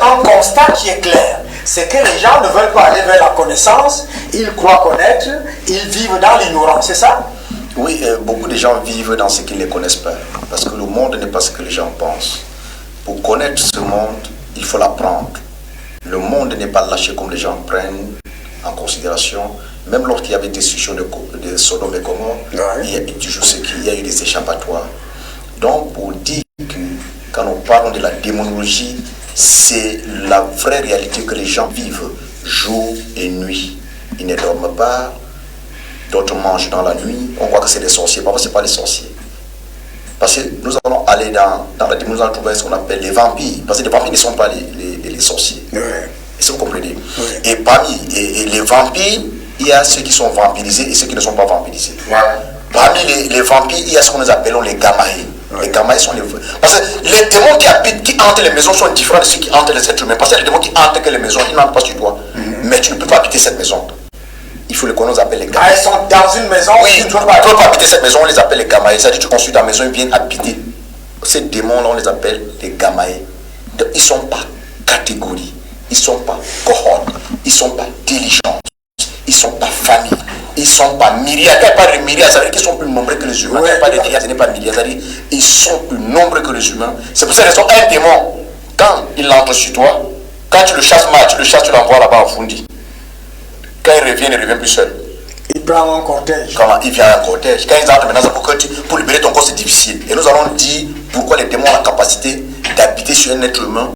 un constat qui est clair. C'est que les gens ne veulent pas aller vers la connaissance, ils croient connaître, ils vivent dans l'ignorance, c'est ça? Oui, beaucoup de gens vivent dans ce qu'ils ne connaissent pas. Parce que le monde n'est pas ce que les gens pensent. Pour connaître ce monde, il faut l'apprendre. Le monde n'est pas lâché comme les gens prennent en considération. Même lorsqu'il y avait des destruction de Sodome et Gomorrhe, il y a toujours ce qu'il y a eu des échappatoires. Donc, pour dire que quand nous parlons de la démonologie, c'est la vraie réalité que les gens vivent jour et nuit. Ils ne dorment pas, d'autres mangent dans la nuit. On croit que c'est des sorciers. Parfois, ce n'est pas des sorciers. Parce que nous allons aller dans la démonologie, trouver ce qu'on appelle les vampires. Parce que les vampires ne sont pas les sorciers. Est-ce que vous comprenez? Et parmi les vampires, il y a ceux qui sont vampirisés et ceux qui ne sont pas vampirisés. Parmi les vampires, il y a ce que nous appelons les gamaïs. Les gamaïs sont les... Parce que les démons qui hantent les maisons sont différents de ceux qui hantent les êtres humains. Parce que les démons qui hantent les maisons, ils n'entrent pas sur toi. Mais tu ne peux pas habiter cette maison. Il faut les qu'on appelle les gamaïs. Ils sont dans une maison. Oui, tu ne peux pas habiter cette maison, on les appelle les gamaïs. C'est-à-dire que tu construis ta maison, ils viennent habiter. Ces démons-là, on les appelle les gamaïs. Ils ne sont pas catégories. Ils ne sont pas cohortes. Ils ne sont pas diligents. Ils ne sont pas famille. Ils ne sont pas myriades. Quand il parle de myriades, ça veut dire qu'ils sont plus nombreux que les humains. Quand il parle de myriades, ce n'est pas myriades. Ça veut dire qu'ils sont plus nombreux que les humains. C'est pour ça qu'ils sont un démon. Quand il entre sur toi, quand tu le chasses mal, tu l'envoies là-bas en Fundi. Quand il revient, il ne revient plus seul. Il prend un cortège. Comment il vient en cortège. Quand ils entrent maintenant, pour libérer ton corps, c'est difficile. Et nous allons dire pourquoi les démons ont la capacité d'habiter sur un être humain